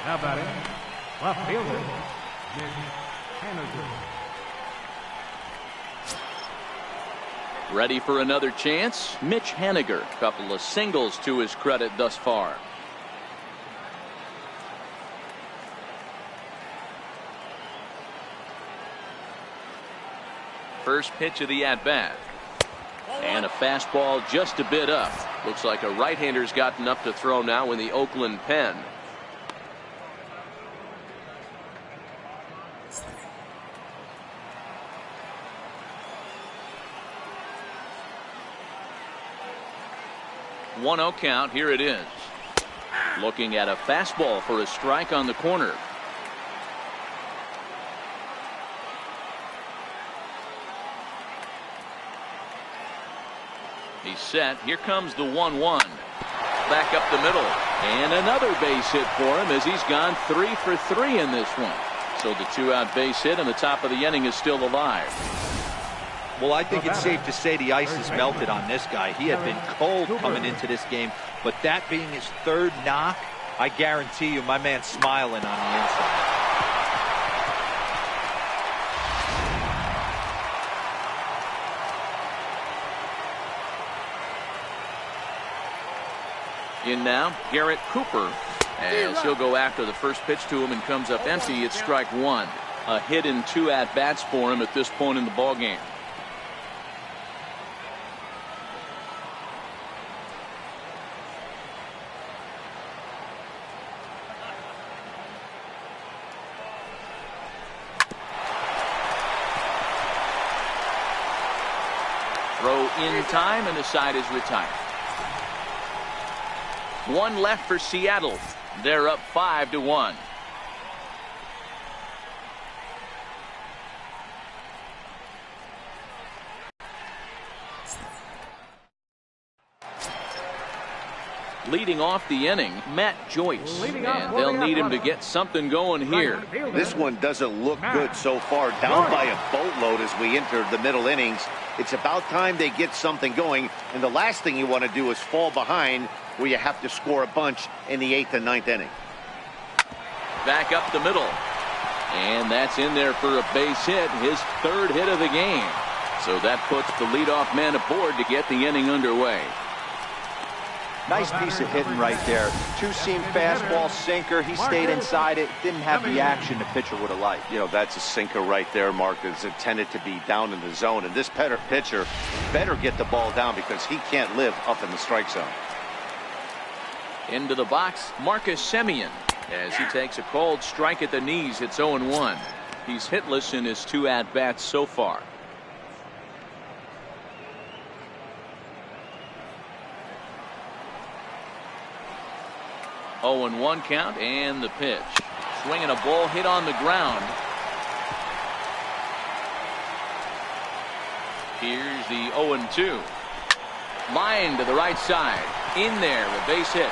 Now batting, left fielder, Mitch Haniger. Ready for another chance. Mitch Haniger. Couple of singles to his credit thus far. First pitch of the at-bat. And a fastball just a bit up. Looks like a right-hander's gotten up to throw now in the Oakland pen. One 0 count. Here it is. Looking at a fastball for a strike on the corner. He's set. Here comes the 1-1. Back up the middle. And another base hit for him as he's gone 3 for 3 in this one. So the 2-out base hit and the top of the inning is still alive. Well, I think it's safe to say the ice has melted on this guy. He had been cold coming into this game, but that being his 3rd knock, I guarantee you my man's smiling on the inside. In now, Garrett Cooper, as he'll go after the first pitch to him and comes up empty. It's strike 1. A hit in 2 at-bats for him at this point in the ballgame. Throw in time and the side is retired. 1 left for Seattle. They're up 5-1. Leading off the inning, Matt Joyce. And they'll need him to get something going here. This one doesn't look good so far. Down by a boatload as we enter the middle innings. It's about time they get something going. And the last thing you want to do is fall behind where you have to score a bunch in the 8th and 9th inning. Back up the middle. And that's in there for a base hit, his 3rd hit of the game. So that puts the leadoff man aboard to get the inning underway. Nice piece of hitting right there. 2-seam fastball, sinker. He stayed inside it. Didn't have the action the pitcher would have liked. You know, that's a sinker right there, Mark. It's intended to be down in the zone. And this pitcher better get the ball down because he can't live up in the strike zone. Into the box, Marcus Semien. As he takes a cold strike at the knees, it's 0-1. He's hitless in his 2 at-bats so far. Oh, and 1 count, and the pitch. Swinging a ball hit on the ground. Here's the 0-2. Line to the right side. In there, a base hit.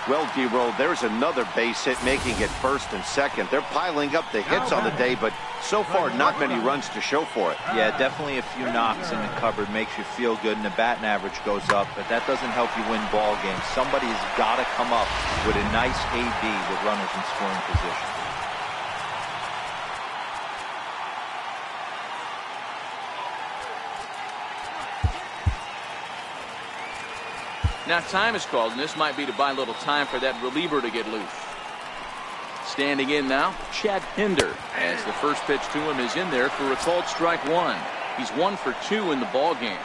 Well, D-Roll, there's another base hit, making it first and second. They're piling up the hits on the day, but so far not many runs to show for it. Yeah, definitely a few knocks in the cupboard makes you feel good, and the batting average goes up, but that doesn't help you win ball games. Somebody's got to come up with a nice AB with runners in scoring position. Now time is called, and this might be to buy a little time for that reliever to get loose. Standing in now, Chad Pinder, as the first pitch to him is in there for a called strike 1. He's 1 for 2 in the ball game.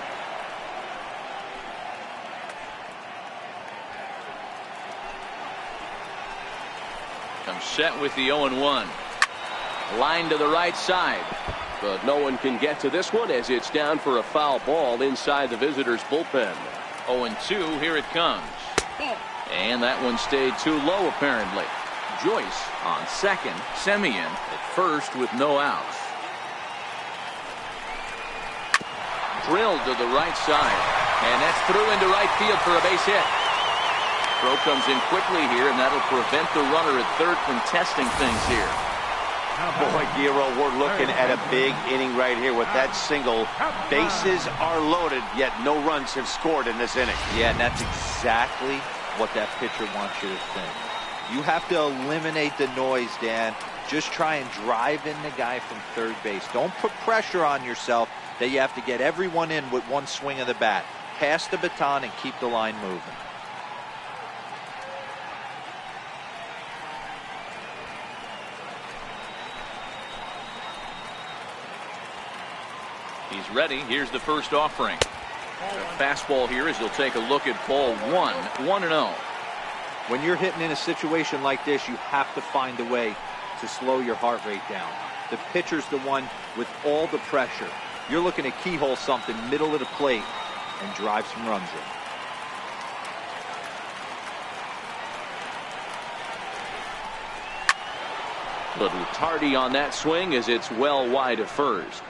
Comes set with the 0-1. Line to the right side. But no one can get to this one as it's down for a foul ball inside the visitors' bullpen. 0-2, here it comes. And that one stayed too low, apparently. Joyce on second, Semien at first with no outs. Drilled to the right side, and that's through into right field for a base hit. Throw comes in quickly here, and that'll prevent the runner at third from testing things here. Boy, Giro, we're looking at a big inning right here with that single. Bases are loaded, yet no runs have scored in this inning. Yeah, and that's exactly what that pitcher wants you to think. You have to eliminate the noise, Dan. Just try and drive in the guy from third base. Don't put pressure on yourself that you have to get everyone in with one swing of the bat. Pass the baton and keep the line moving. He's ready. Here's the first offering. A fastball here as he'll take a look at ball 1. 1-0. When you're hitting in a situation like this, you have to find a way to slow your heart rate down. The pitcher's the one with all the pressure. You're looking to keyhole something middle of the plate and drive some runs in. Little tardy on that swing as it's well wide of first.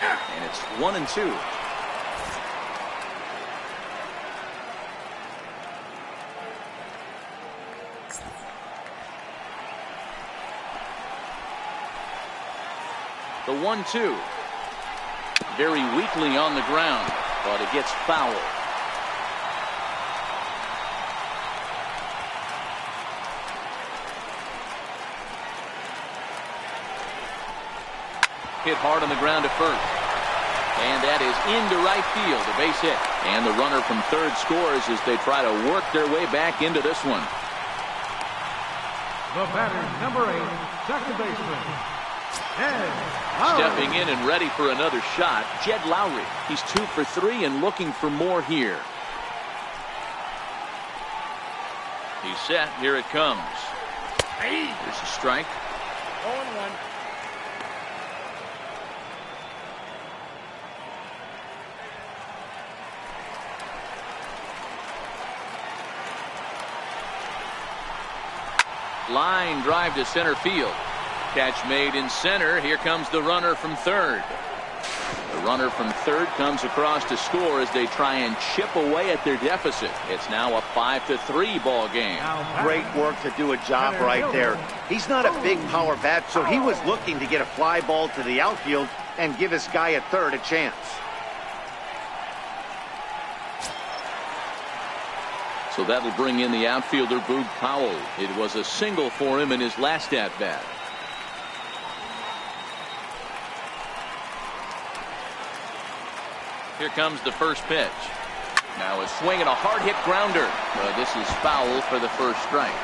And it's 1-2. The 1-2. Very weakly on the ground, but it gets foul. Hit hard on the ground to first. And that is into right field, a base hit. And the runner from third scores as they try to work their way back into this one. The batter, number 8, second baseman, Jed Lowry. Stepping in and ready for another shot, Jed Lowry. He's 2 for 3 and looking for more here. He's set. Here it comes. There's a strike. 0-1. Line drive to center field. Catch made in center. Here comes the runner from third. The runner from third comes across to score as they try and chip away at their deficit. It's now a 5-3 ball game. Great work to do a job right there. He's not a big power bat, so he was looking to get a fly ball to the outfield and give his guy at third a chance. So that'll bring in the outfielder, Boog Powell. It was a single for him in his last at-bat. Here comes the first pitch. Now a swing and a hard hit grounder. This is foul for the first strike.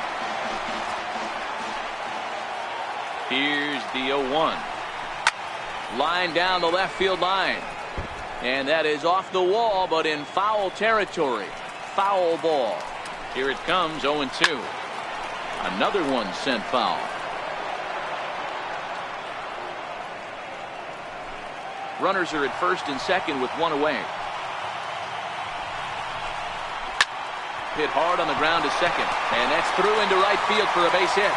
Here's the 0-1. Line down the left field line. And that is off the wall, but in foul territory. Foul ball. Here it comes, 0-2. Another one sent foul. Runners are at first and second with one away. Hit hard on the ground to second. And that's through into right field for a base hit.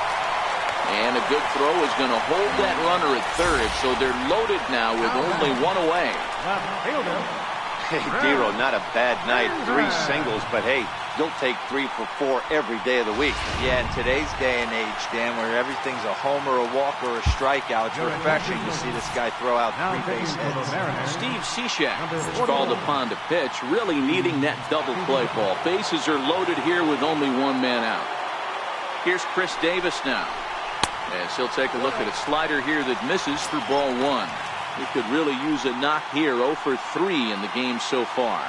And a good throw is going to hold that runner at third. So they're loaded now with only one away. Hey, Dero, not a bad night. 3 singles, but hey, you'll take 3 for 4 every day of the week. Yeah, in today's day and age, Dan, where everything's a homer, a walk, or a strikeout, it's refreshing to see this guy throw out 3 base hits. Steve Cishek is called upon to pitch, really needing that double play ball. Bases are loaded here with only one man out. Here's Chris Davis now, as he'll take a look at a slider here that misses for ball 1. He could really use a knock here. 0 for 3 in the game so far.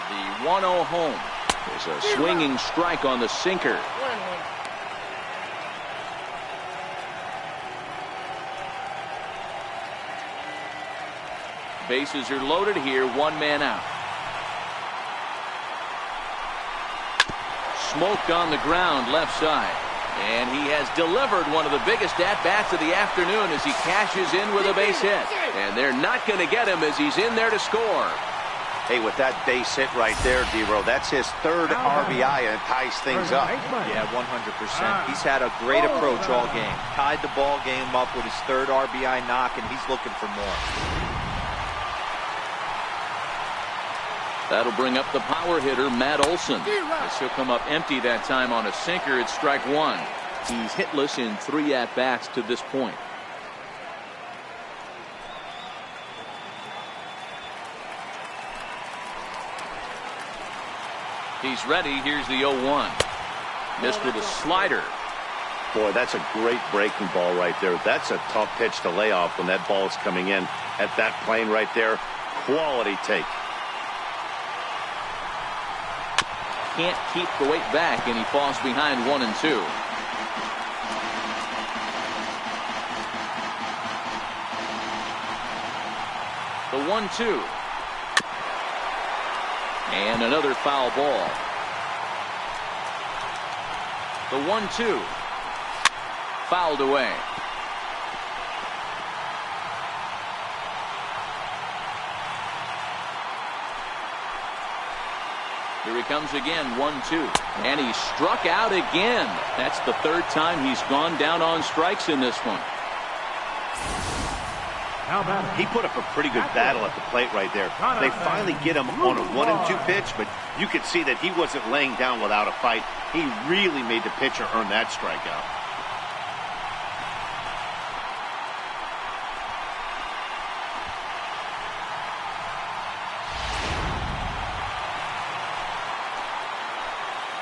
The 1-0 home. There's a swinging strike on the sinker. Bases are loaded here. One man out. Smoked on the ground left side. And he has delivered one of the biggest at-bats of the afternoon as he cashes in with a base hit. And they're not going to get him as he's in there to score. Hey, with that base hit right there, Dero, that's his 3rd RBI and it ties things up. Yeah, 100%. He's had a great approach all game. Tied the ball game up with his 3rd RBI knock, and he's looking for more. That'll bring up the power hitter, Matt Olson. As he'll come up empty that time on a sinker. It's strike 1. He's hitless in 3 at-bats to this point. He's ready. Here's the 0-1. Missed with a slider. Boy, that's a great breaking ball right there. That's a tough pitch to lay off when that ball is coming in at that plane right there. Quality take. Can't keep the weight back, and he falls behind 1 and 2. The 1-2. And another foul ball. The 1-2. Fouled away. Here he comes again, 1-2. And he struck out again. That's the 3rd time he's gone down on strikes in this one. He put up a pretty good battle at the plate right there. They finally get him on a 1 and 2 pitch, but you could see that he wasn't laying down without a fight. He really made the pitcher earn that strikeout.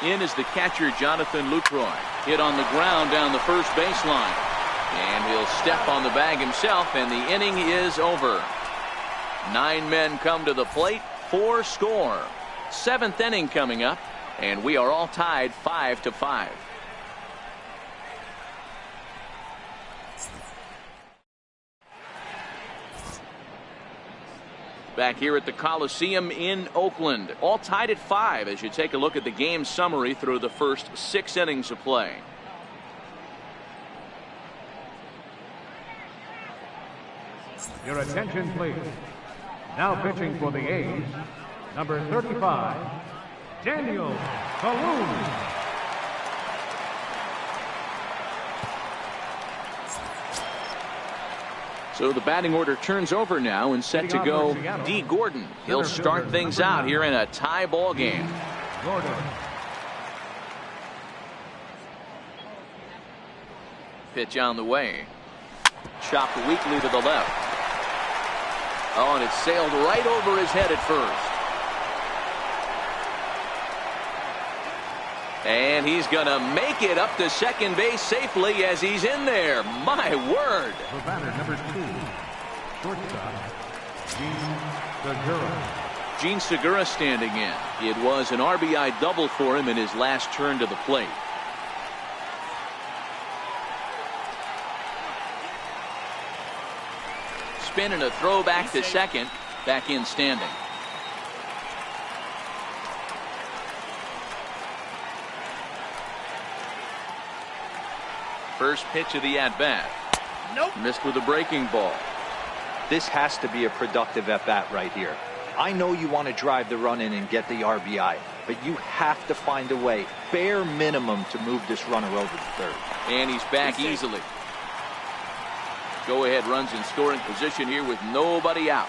In is the catcher, Jonathan Lucroy. Hit on the ground down the first baseline. And he'll step on the bag himself, and the inning is over. 9 men come to the plate, 4 score. 7th inning coming up, and we are all tied 5-5. Back here at the Coliseum in Oakland, all tied at 5 as you take a look at the game summary through the first 6 innings of play. Your attention, please. Now pitching for the A's, number 35, Daniel Calhoun. So the batting order turns over now and set to go D. Gordon. He'll start things out here in a tie ball game. Gordon. Pitch on the way. Chopped weakly to the left. Oh, and it sailed right over his head at first. And he's going to make it up to second base safely as he's in there. My word. The batter, number 2, shortstop, Gene Segura. Gene Segura standing in. It was an RBI double for him in his last turn to the plate. spin and a throw back to second. Back in standing. First pitch of the at-bat. Nope. Missed with a breaking ball. This has to be a productive at-bat right here. I know you want to drive the run in and get the RBI, but you have to find a way, bare minimum, to move this runner over to third. And he's back easily. Go-ahead runs in scoring position here with nobody out.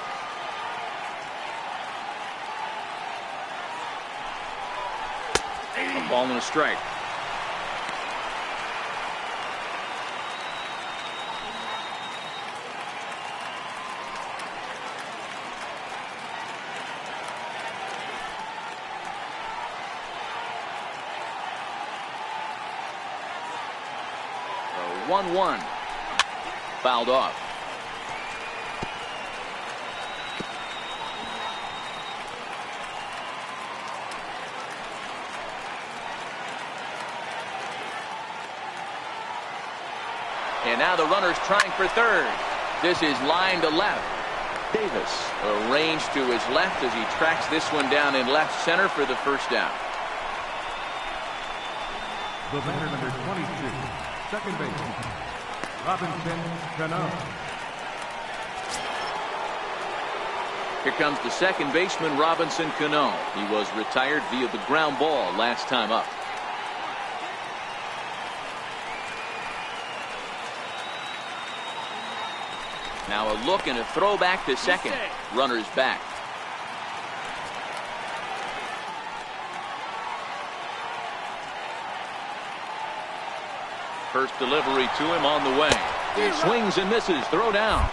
A ball and a strike. The 1-1. Fouled off. And now the runner's trying for third. This is line to left. Davis arranged to his left as he tracks this one down in left center for the first down. The batter, number 22, second baseman, Robinson Cano. Here comes the second baseman, Robinson Cano. He was retired via the ground ball last time up. Now a look and a throw back to second. Runner's back. First delivery to him on the way. He swings and misses. Throw down.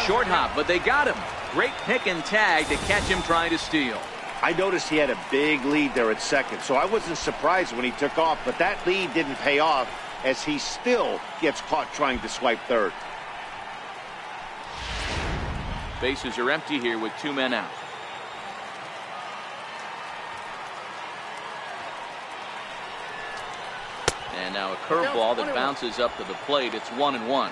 Short hop, but they got him. Great pick and tag to catch him trying to steal. I noticed he had a big lead there at second, so I wasn't surprised when he took off, but that lead didn't pay off as he still gets caught trying to swipe third. Bases are empty here with two men out. And now a curveball that bounces up to the plate. It's 1-1.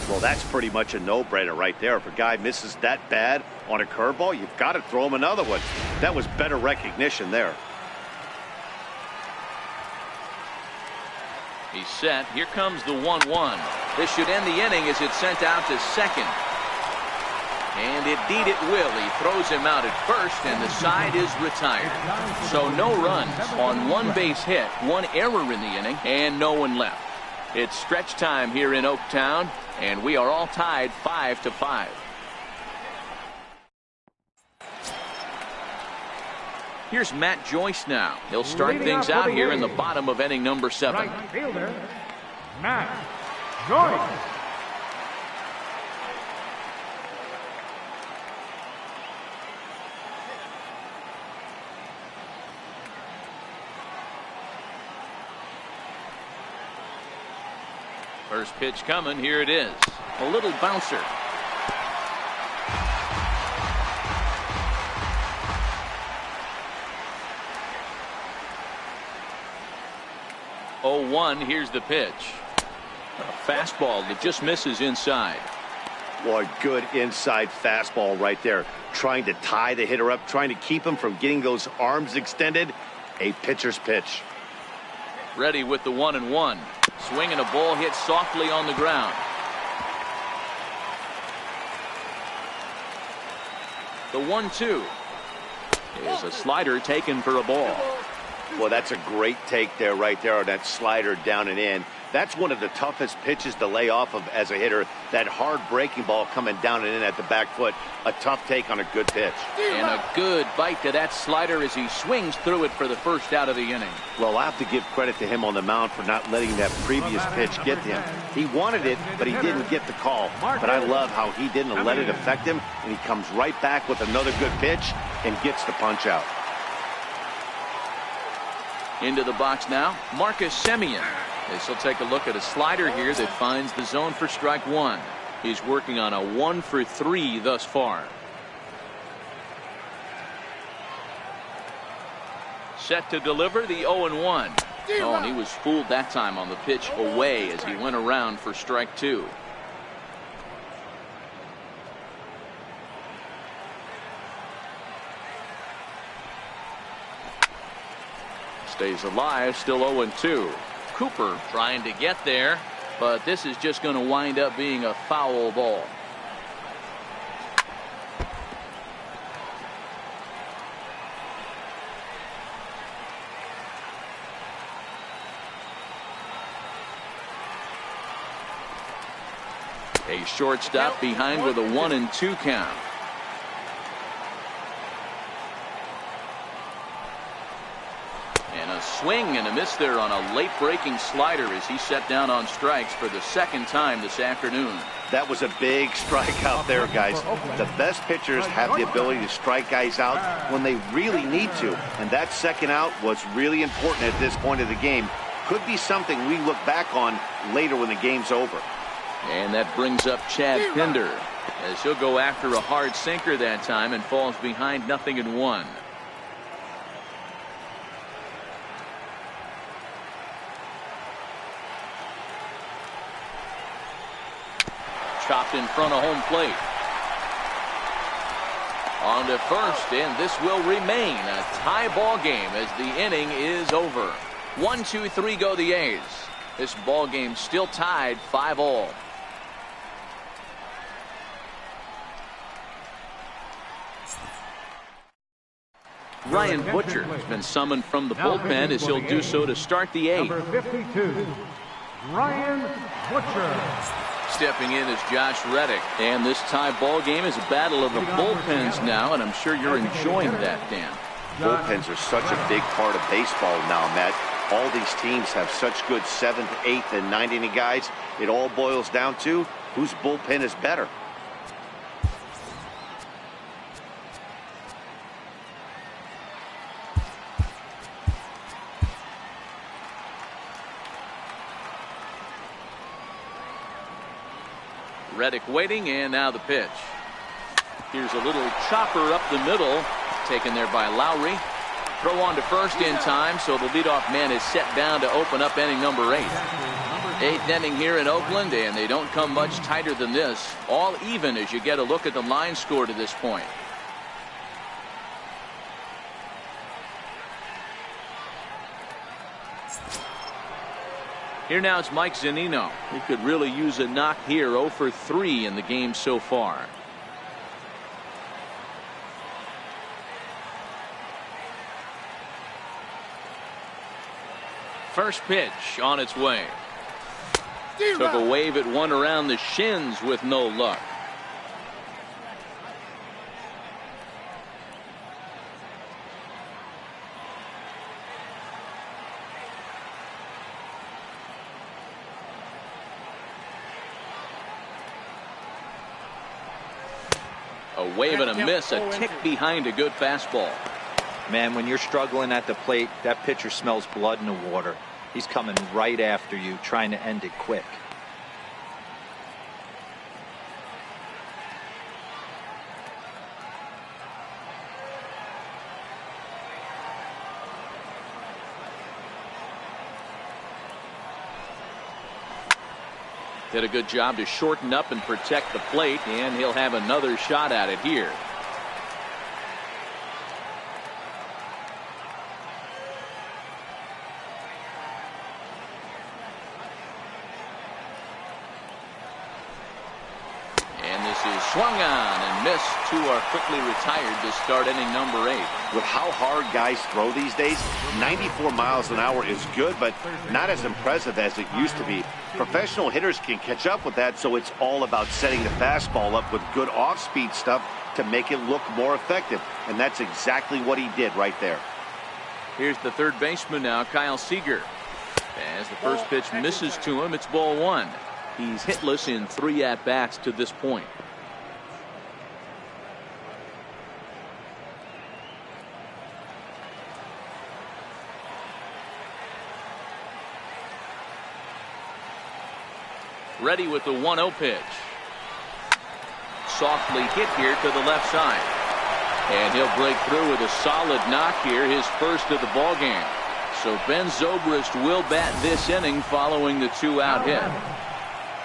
Well, that's pretty much a no-brainer right there. If a guy misses that bad on a curveball, you've got to throw him another one. That was better recognition there. He's set. Here comes the 1-1. This should end the inning as it's sent out to second. And indeed it will. He throws him out at first, and the side is retired. So no runs on one base hit, one error in the inning, and no one left. It's stretch time here in Oaktown, and we are all tied 5-5. Here's Matt Joyce now. He'll start things out here in the bottom of inning number 7. Right fielder, Matt Joyce. First pitch coming. Here it is. A little bouncer. Oh, 1. Here's the pitch. A fastball that just misses inside. Boy, good inside fastball right there. Trying to tie the hitter up, trying to keep him from getting those arms extended. A pitcher's pitch. Ready with the 1-1. Swinging a ball hit softly on the ground. The 1-2 is a slider taken for a ball. Well, that's a great take there right there on that slider down and in. That's one of the toughest pitches to lay off of as a hitter. That hard breaking ball coming down and in at the back foot. A tough take on a good pitch. And a good bite to that slider as he swings through it for the first out of the inning. Well, I have to give credit to him on the mound for not letting that previous pitch get to him. He wanted it, but he didn't get the call. But I love how he didn't let it affect him, and he comes right back with another good pitch and gets the punch out. Into the box now, Marcus Semien. This will take a look at a slider here that finds the zone for strike 1. He's working on a 1-for-3 thus far. Set to deliver the 0-1. Oh, and he was fooled that time on the pitch away as he went around for strike 2. Stays alive, still 0-2. Cooper trying to get there, but this is just going to wind up being a foul ball. A shortstop behind with a 1-2 count. And a swing and a miss there on a late breaking slider as he set down on strikes for the second time this afternoon. That was a big strike out there, guys. The best pitchers have the ability to strike guys out when they really need to. And that second out was really important at this point of the game. Could be something we look back on later when the game's over. And that brings up Chad Pinder as he'll go after a hard sinker that time and falls behind 0-1. Chopped in front of home plate. On to first, and this will remain a tie ball game as the inning is over. 1-2-3 go the A's. This ball game still tied 5-all. Ryan Butcher has been summoned from the bullpen as he'll do so to start the eighth. Number 52, Ryan Butcher. Stepping in is Josh Reddick. And this tie ball game is a battle of the bullpens now, and I'm sure you're enjoying that, Dan. Bullpens are such a big part of baseball now, Matt. All these teams have such good 7th, 8th, and 9th inning guys. It all boils down to whose bullpen is better. Reddick waiting, and now the pitch. Here's a little chopper up the middle, taken there by Lowry. Throw on to first in time, so the leadoff man is set down to open up inning number 8. 8th inning here in Oakland, and they don't come much tighter than this. All even as you get a look at the line score to this point. Here now it's Mike Zunino. He could really use a knock here. 0 for 3 in the game so far. First pitch on its way. Took a wave at one around the shins with no luck. A wave and a miss, a tick behind a good fastball. Man, when you're struggling at the plate, that pitcher smells blood in the water. He's coming right after you, trying to end it quick. Did a good job to shorten up and protect the plate, and he'll have another shot at it here. And this is swung on and missed. Two are quickly retired to start inning number 8. With how hard guys throw these days, 94 miles an hour is good, but not as impressive as it used to be. Professional hitters can catch up with that, so it's all about setting the fastball up with good off-speed stuff to make it look more effective, and that's exactly what he did right there. Here's the third baseman now, Kyle Seager. As the first pitch misses to him, it's ball 1. He's hitless in 3 at-bats to this point. Ready with the 1-0 pitch. Softly hit here to the left side. And he'll break through with a solid knock here, his first of the ball game. So Ben Zobrist will bat this inning following the 2-out hit.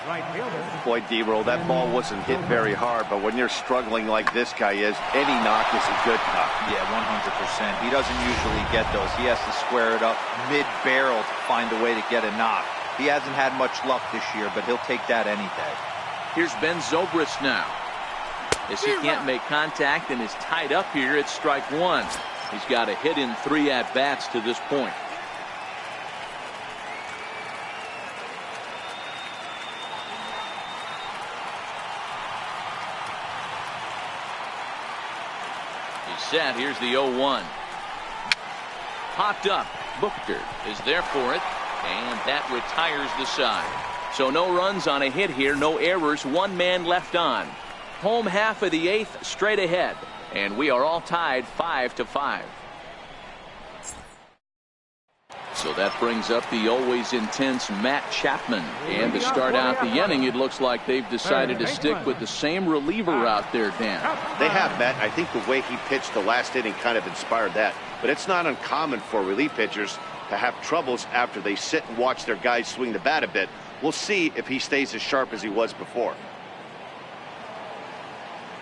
Right fielder. Boy, D-Roll, that ball wasn't hit very hard, but when you're struggling like this guy is, any knock is a good knock. Yeah, 100%. He doesn't usually get those. He has to square it up mid-barrel to find a way to get a knock. He hasn't had much luck this year, but he'll take that any day. Here's Ben Zobrist now. As he can't make contact and is tied up here, it's strike one. He's got a hit in 3 at-bats to this point. He's set. Here's the 0-1. Popped up. Booker is there for it, and that retires the side. So no runs on a hit here, no errors, 1 man left on. Home half of the 8th, straight ahead, and we are all tied 5-5. So that brings up the always intense Matt Chapman. And to start out the inning, it looks like they've decided to stick with the same reliever out there, Dan. They have, Matt. I think the way he pitched the last inning kind of inspired that. But it's not uncommon for relief pitchers to have troubles after they sit and watch their guys swing the bat a bit. We'll see if he stays as sharp as he was before.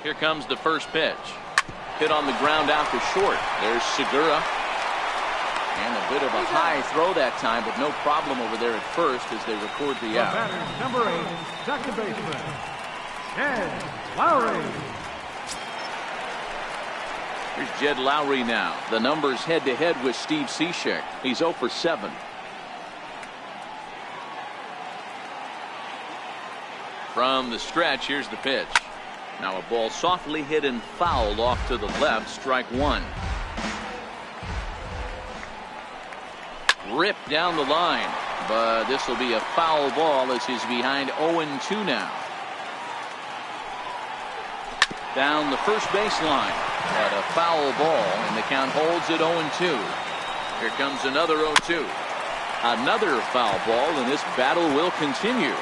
Here comes the first pitch. Hit on the ground out to short. There's Segura. And a bit of a high throw that time, but no problem over there at first as they record the out. Batter, number 8, second baseman, Jed Lowry. Here's Jed Lowry now. The numbers head-to-head with Steve Cishek. He's 0 for 7. From the stretch, here's the pitch. Now a ball softly hit and fouled off to the left, strike one. Ripped down the line, but this will be a foul ball as he's behind 0-2 now. Down the first baseline, but a foul ball, and the count holds at 0-2. Here comes another 0-2. Another foul ball, and this battle will continue.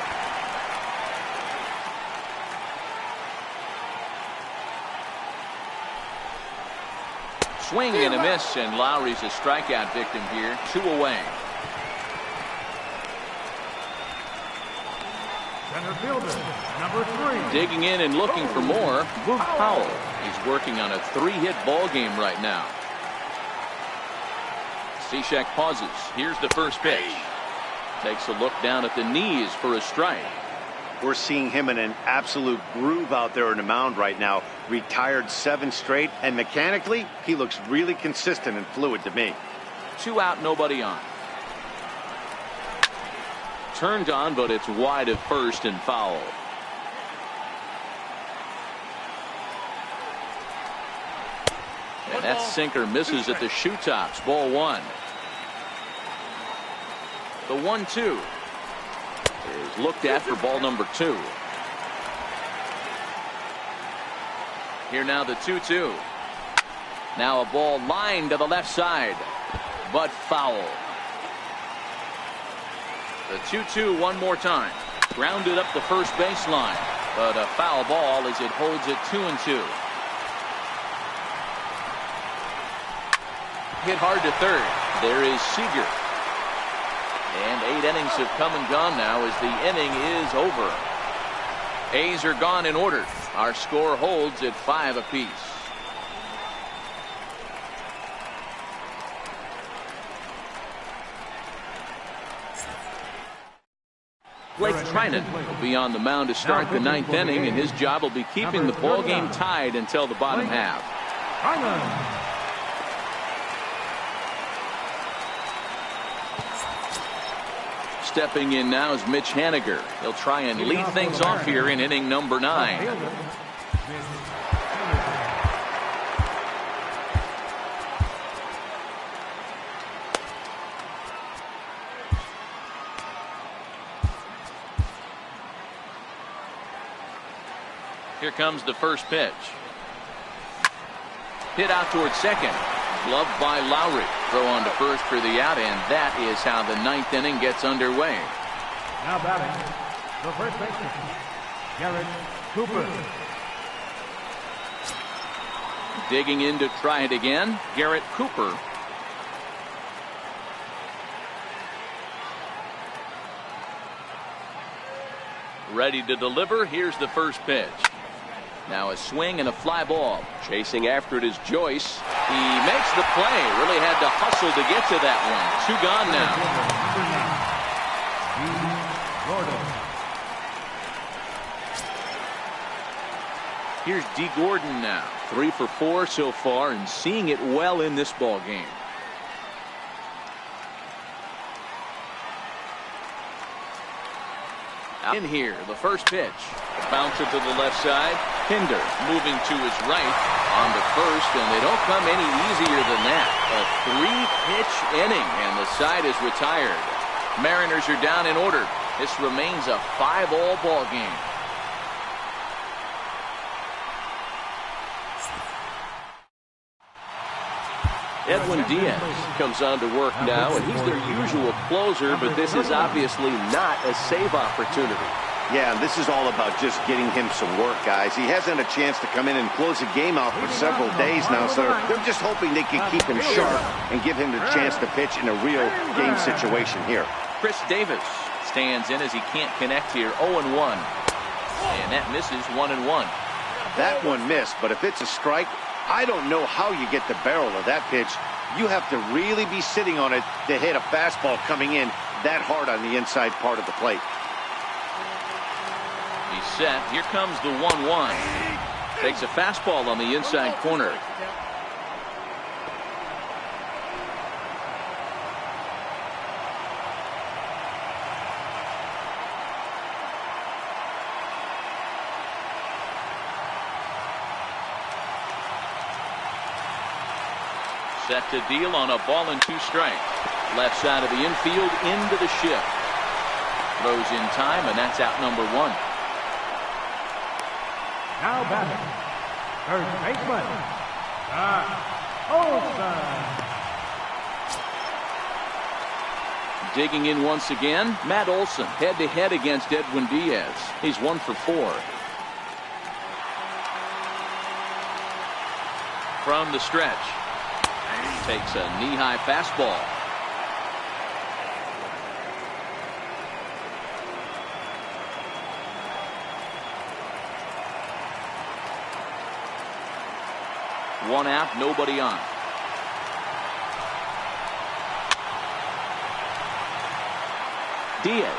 Swing and a miss, and Lowry's a strikeout victim here. 2 away. Center fielder, number 3. Digging in and looking for more, Boog Powell. He's working on a 3-hit ball game right now. Cishek pauses. Here's the first pitch. Takes a look down at the knees for a strike. We're seeing him in an absolute groove out there in the mound right now. Retired 7 straight, and mechanically, he looks really consistent and fluid to me. 2 out, nobody on. Turned on, but it's wide of first and foul. And that sinker misses at the shoe tops. Ball 1. The 1-2. Is looked at for ball number 2. Here now the 2-2. Now a ball lined to the left side, but foul. The 2-2 one more time. Grounded up the first baseline, but a foul ball as it holds it 2-2. Hit hard to third. There is Seager. And 8 innings have come and gone now as the inning is over. A's are gone in order. Our score holds at 5 apiece. Blake Trinan will be on the mound to start the 9th inning, and his job will be keeping the ball game tied until the bottom half. Stepping in now is Mitch Haniger. He'll try and lead things off here in inning number 9. Here comes the first pitch. Hit out towards second. Gloved by Lowry. Throw on to first for the out, and that is how the 9th inning gets underway. Now batting, the first baseman, Garrett Cooper. Digging in to try it again, Garrett Cooper. Ready to deliver. Here's the first pitch. Now a swing and a fly ball. Chasing after it is Joyce. He makes the play. Really had to hustle to get to that one. 2 gone now. Here's D. Gordon now. 3 for 4 so far and seeing it well in this ball game. In here, the first pitch. Bounce it to the left side. Pinder moving to his right on to first, and they don't come any easier than that. A 3-pitch inning, and the side is retired. Mariners are down in order. This remains a 5-all ball game. Edwin Diaz comes on to work now, and he's their usual closer, but this is obviously not a save opportunity. Yeah, this is all about just getting him some work, guys. He hasn't a chance to come in and close the game out for several days now, so they're just hoping they can keep him sharp and give him the chance to pitch in a real game situation here. Chris Davis stands in as he can't connect here. 0-1. And that misses 1-1. That one missed, but if it's a strike, I don't know how you get the barrel of that pitch. You have to really be sitting on it to hit a fastball coming in that hard on the inside part of the plate. He's set. Here comes the 1-1. Takes a fastball on the inside corner. Set to deal on a ball and 2 strikes. Left side of the infield into the shift. Throws in time, and that's out number 1. Now batting, third baseman, Olson. Digging in once again, Matt Olson head-to-head against Edwin Diaz. He's 1 for 4. From the stretch. Takes a knee-high fastball. One out, nobody on. Diaz,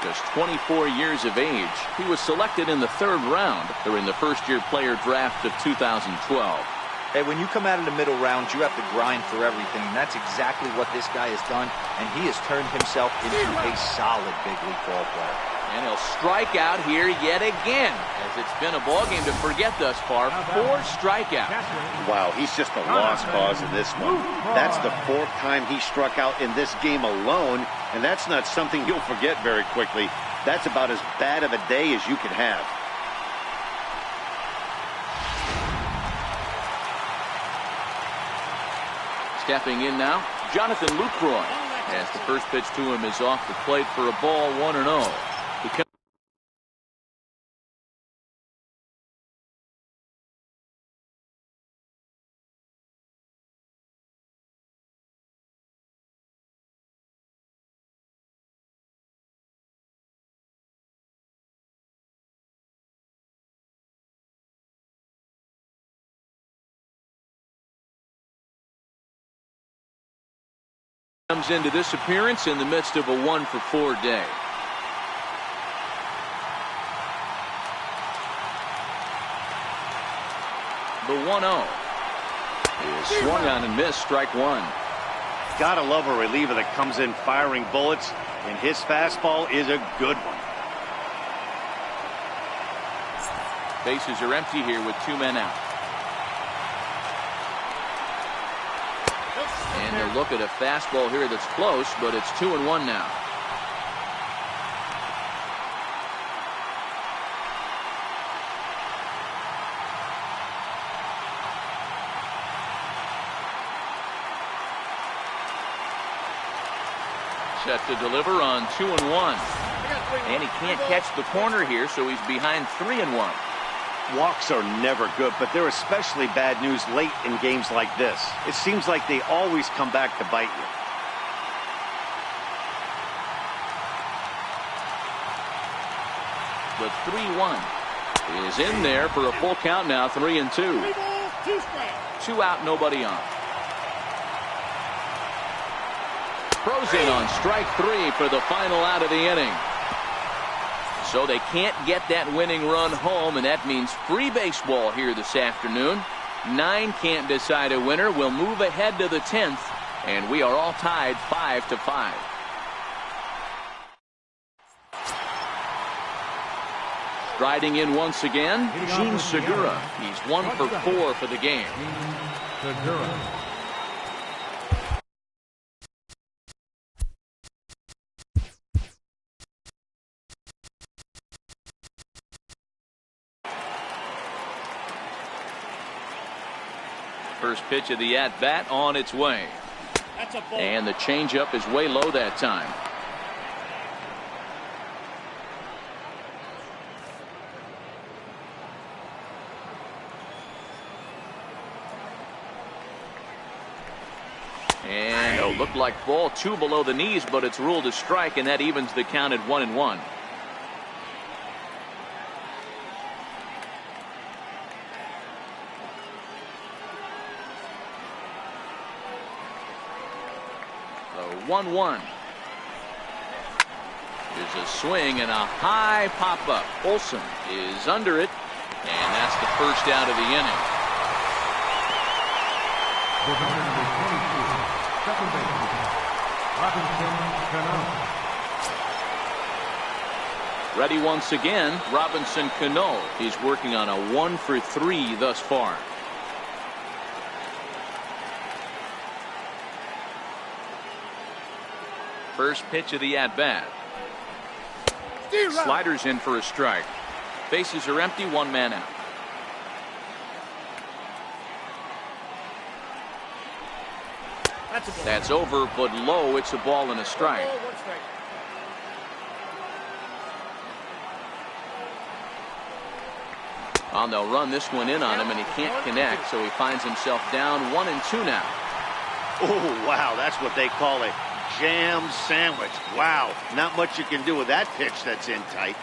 just 24 years of age. He was selected in the 3rd round during the first-year player draft of 2012. Hey, when you come out of the middle rounds, you have to grind for everything, and that's exactly what this guy has done, and he has turned himself into a solid big league ball player. And he'll strike out here yet again, as it's been a ball game to forget thus far. 4 strikeouts. Wow, he's just a lost cause in this one. That's the 4th time he struck out in this game alone, and that's not something you'll forget very quickly. That's about as bad of a day as you can have. Stepping in now, Jonathan Lucroy, as the first pitch to him is off the plate for a ball, 1-0. Comes into this appearance in the midst of a 1 for 4 day. The 1-0 is swung on and missed, strike 1. Gotta love a reliever that comes in firing bullets, and his fastball is a good one. Bases are empty here with 2 men out. And they'll look at a fastball here that's close, but it's 2-1 now. Set to deliver on 2-1. And he can't catch the corner here, so he's behind 3-1. Walks are never good, but they're especially bad news late in games like this. It seems like they always come back to bite you. The 3-1 is in there for a full count now. 3-2. 2 out, nobody on. Throws in on strike 3 for the final out of the inning. So they can't get that winning run home, and that means free baseball here this afternoon. 9 can't decide a winner. We'll move ahead to the 10th, and we are all tied 5-5. Striding in once again, Gene Segura. He's 1 for 4 for the game. Segura. First pitch of the at-bat on its way. And the changeup is way low that time. And it'll look like ball 2 below the knees, but it's ruled a strike, and that evens the count at 1-1. The 1-1 is a swing and a high pop-up. Olsen is under it, and that's the first out of the inning. Second baseman, Robinson Cano. Ready once again, Robinson Cano. He's working on a 1 for 3 thus far. First pitch of the at-bat. Sliders in for a strike. Bases are empty, 1 man out. That's over, but low. It's a ball and a strike. And they'll run this one in on him, and he can't connect, so he finds himself down 1-2 now. Oh, wow, that's what they call a jam sandwich. Wow, not much you can do with that pitch that's in tight.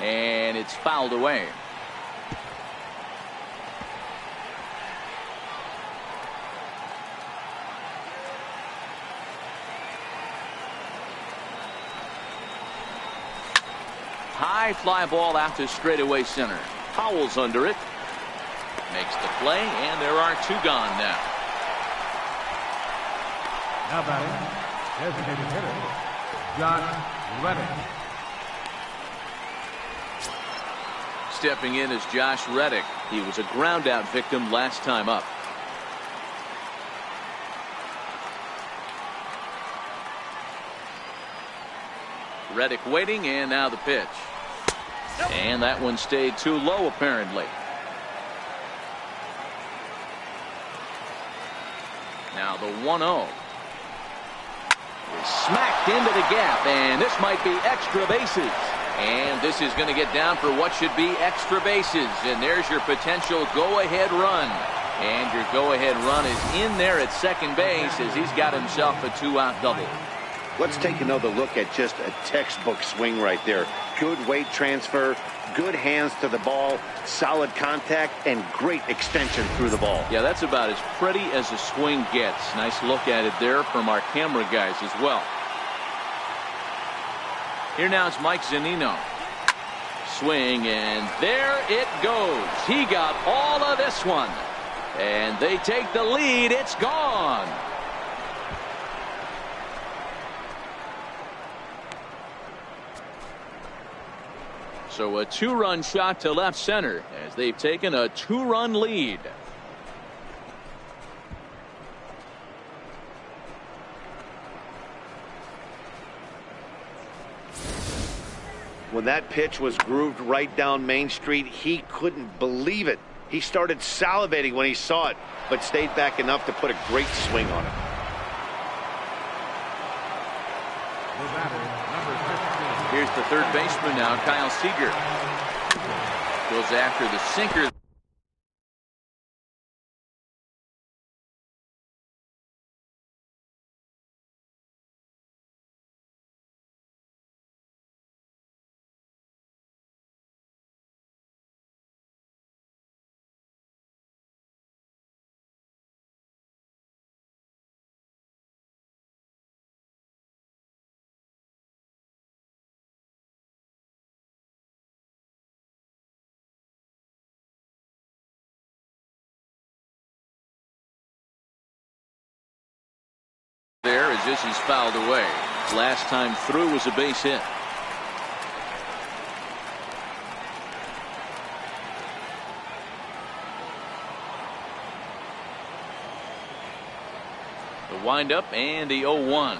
And it's fouled away. High fly ball out to straightaway center. Powell's under it. Makes the play, and there are 2 gone now. Now batting, designated hitter, Josh Reddick. Stepping in is Josh Reddick. He was a ground out victim last time up. Reddick waiting, and now the pitch. And that one stayed too low, apparently. Now the 1-0 is smacked into the gap, and this might be extra bases. And this is going to get down for what should be extra bases. And there's your potential go-ahead run. And your go-ahead run is in there at second base as he's got himself a 2-out double. Let's take another look at just a textbook swing right there. Good weight transfer, good hands to the ball, solid contact, and great extension through the ball. Yeah, that's about as pretty as a swing gets. Nice look at it there from our camera guys as well. Here now is Mike Zunino. Swing, and there it goes. He got all of this one. And they take the lead. It's gone. So a 2-run shot to left center as they've taken a 2-run lead. When that pitch was grooved right down Main Street, he couldn't believe it. He started salivating when he saw it, but stayed back enough to put a great swing on it. Here's the third baseman now, Kyle Seager. Goes after the sinker. this is fouled away. Last time through was a base hit. The windup and the 0-1.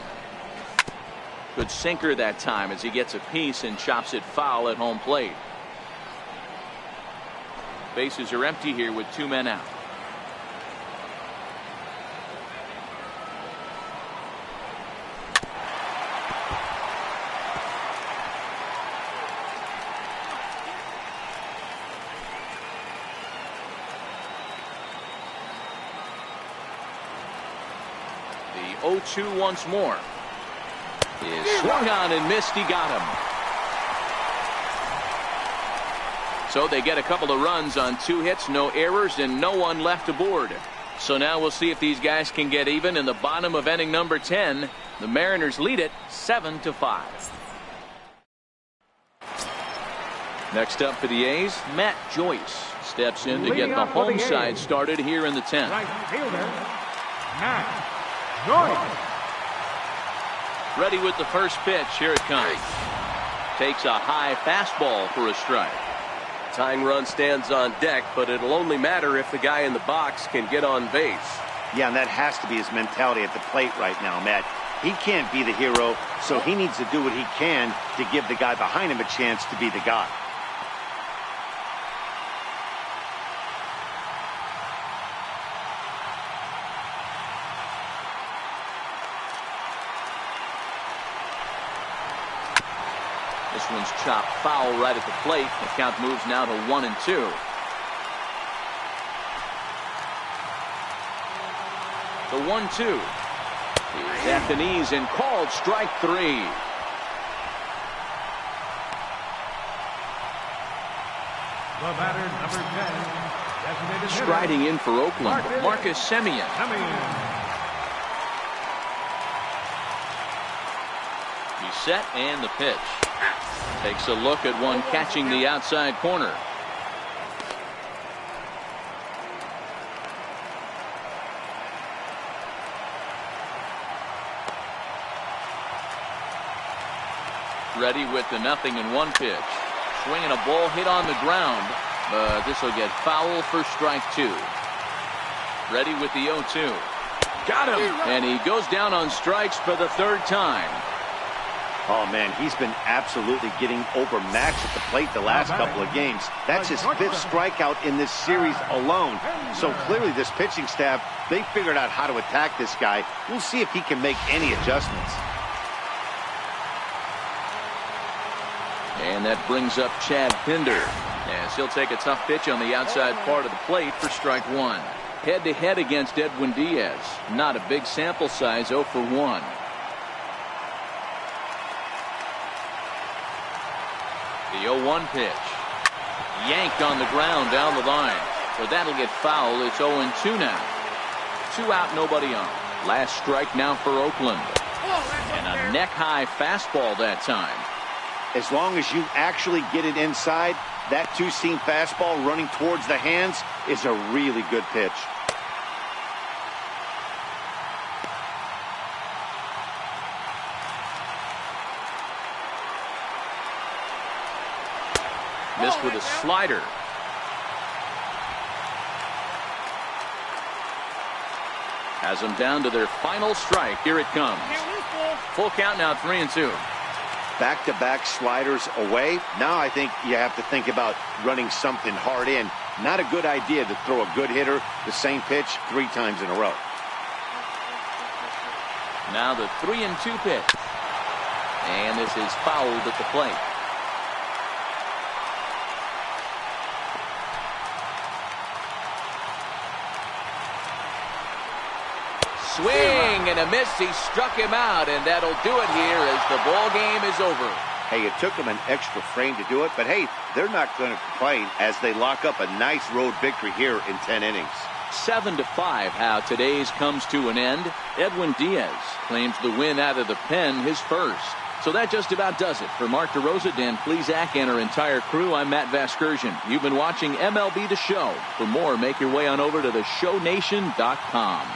Good sinker that time as he gets a piece and chops it foul at home plate. Bases are empty here with 2 men out. The 0-2 once more. Is swung on and missed. He got him. So they get a couple of runs on 2 hits, no errors, and no one left aboard. So now we'll see if these guys can get even in the bottom of inning number 10. The Mariners lead it 7-5. Next up for the A's, Matt Joyce steps in to get the home side started here in the 10th. Right fielder, Matt Joyce. Ready with the first pitch. Here it comes. Takes a high fastball for a strike. Tying run stands on deck, but it'll only matter if the guy in the box can get on base. Yeah, and that has to be his mentality at the plate right now, Matt. He can't be the hero, so he needs to do what he can to give the guy behind him a chance to be the guy. This one's chopped foul right at the plate. The count moves now to 1-2. The 1-2. He's at the knees and called strike 3. The batter, number 10, designated hitter. Striding in for Oakland, Marcus Semien. He's set and the pitch. Takes a look at one catching the outside corner. Ready with the 0-1 pitch. Swinging a ball hit on the ground, but this will get foul for strike 2. Ready with the 0-2. Got him! And he goes down on strikes for the 3rd time. Oh, man, he's been absolutely getting overmatched at the plate the last couple of games. That's his 5th strikeout in this series alone. So clearly this pitching staff, they figured out how to attack this guy. We'll see if he can make any adjustments. And that brings up Chad Pinder, as he'll take a tough pitch on the outside part of the plate for strike 1. Head-to-head against Edwin Diaz. Not a big sample size, 0 for 1. The 0-1 pitch. Yanked on the ground down the line. But that'll get foul. It's 0-2 now. 2 out, nobody on. Last strike now for Oakland. And a neck-high fastball that time. As long as you actually get it inside, that 2-seam fastball running towards the hands is a really good pitch. Missed with a slider. Has them down to their final strike. Here it comes. Full count now, 3-2. Back-to-back sliders away. Now I think you have to think about running something hard in. Not a good idea to throw a good hitter the same pitch 3 times in a row. Now the 3-2 pitch. And this is fouled at the plate. Swing and a miss. He struck him out, and that'll do it here as the ball game is over. Hey, it took them an extra frame to do it, but hey, they're not going to complain as they lock up a nice road victory here in 10 innings. 7-5 how today's comes to an end. Edwin Diaz claims the win out of the pen, his first. So that just about does it. For Mark DeRosa, Dan Plesac, and our entire crew, I'm Matt Vasgersian. You've been watching MLB The Show. For more, make your way on over to theshownation.com.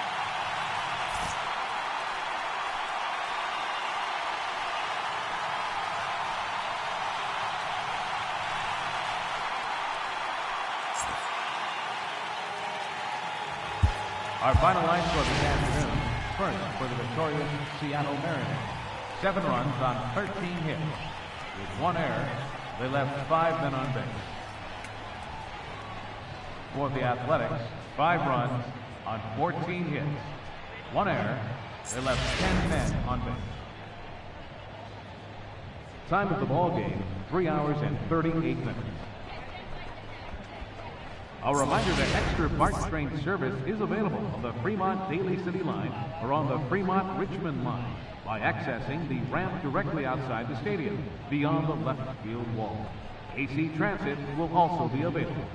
Our final line score this afternoon. First, for the victorious Seattle Mariners. 7 runs on 13 hits. With 1 error, they left 5 men on base. For the Athletics, 5 runs on 14 hits. 1 error, they left 10 men on base. Time of the ball game, 3 hours and 38 minutes. A reminder that extra BART train service is available on the Fremont Daly City line or on the Fremont Richmond line by accessing the ramp directly outside the stadium beyond the left field wall. AC Transit will also be available.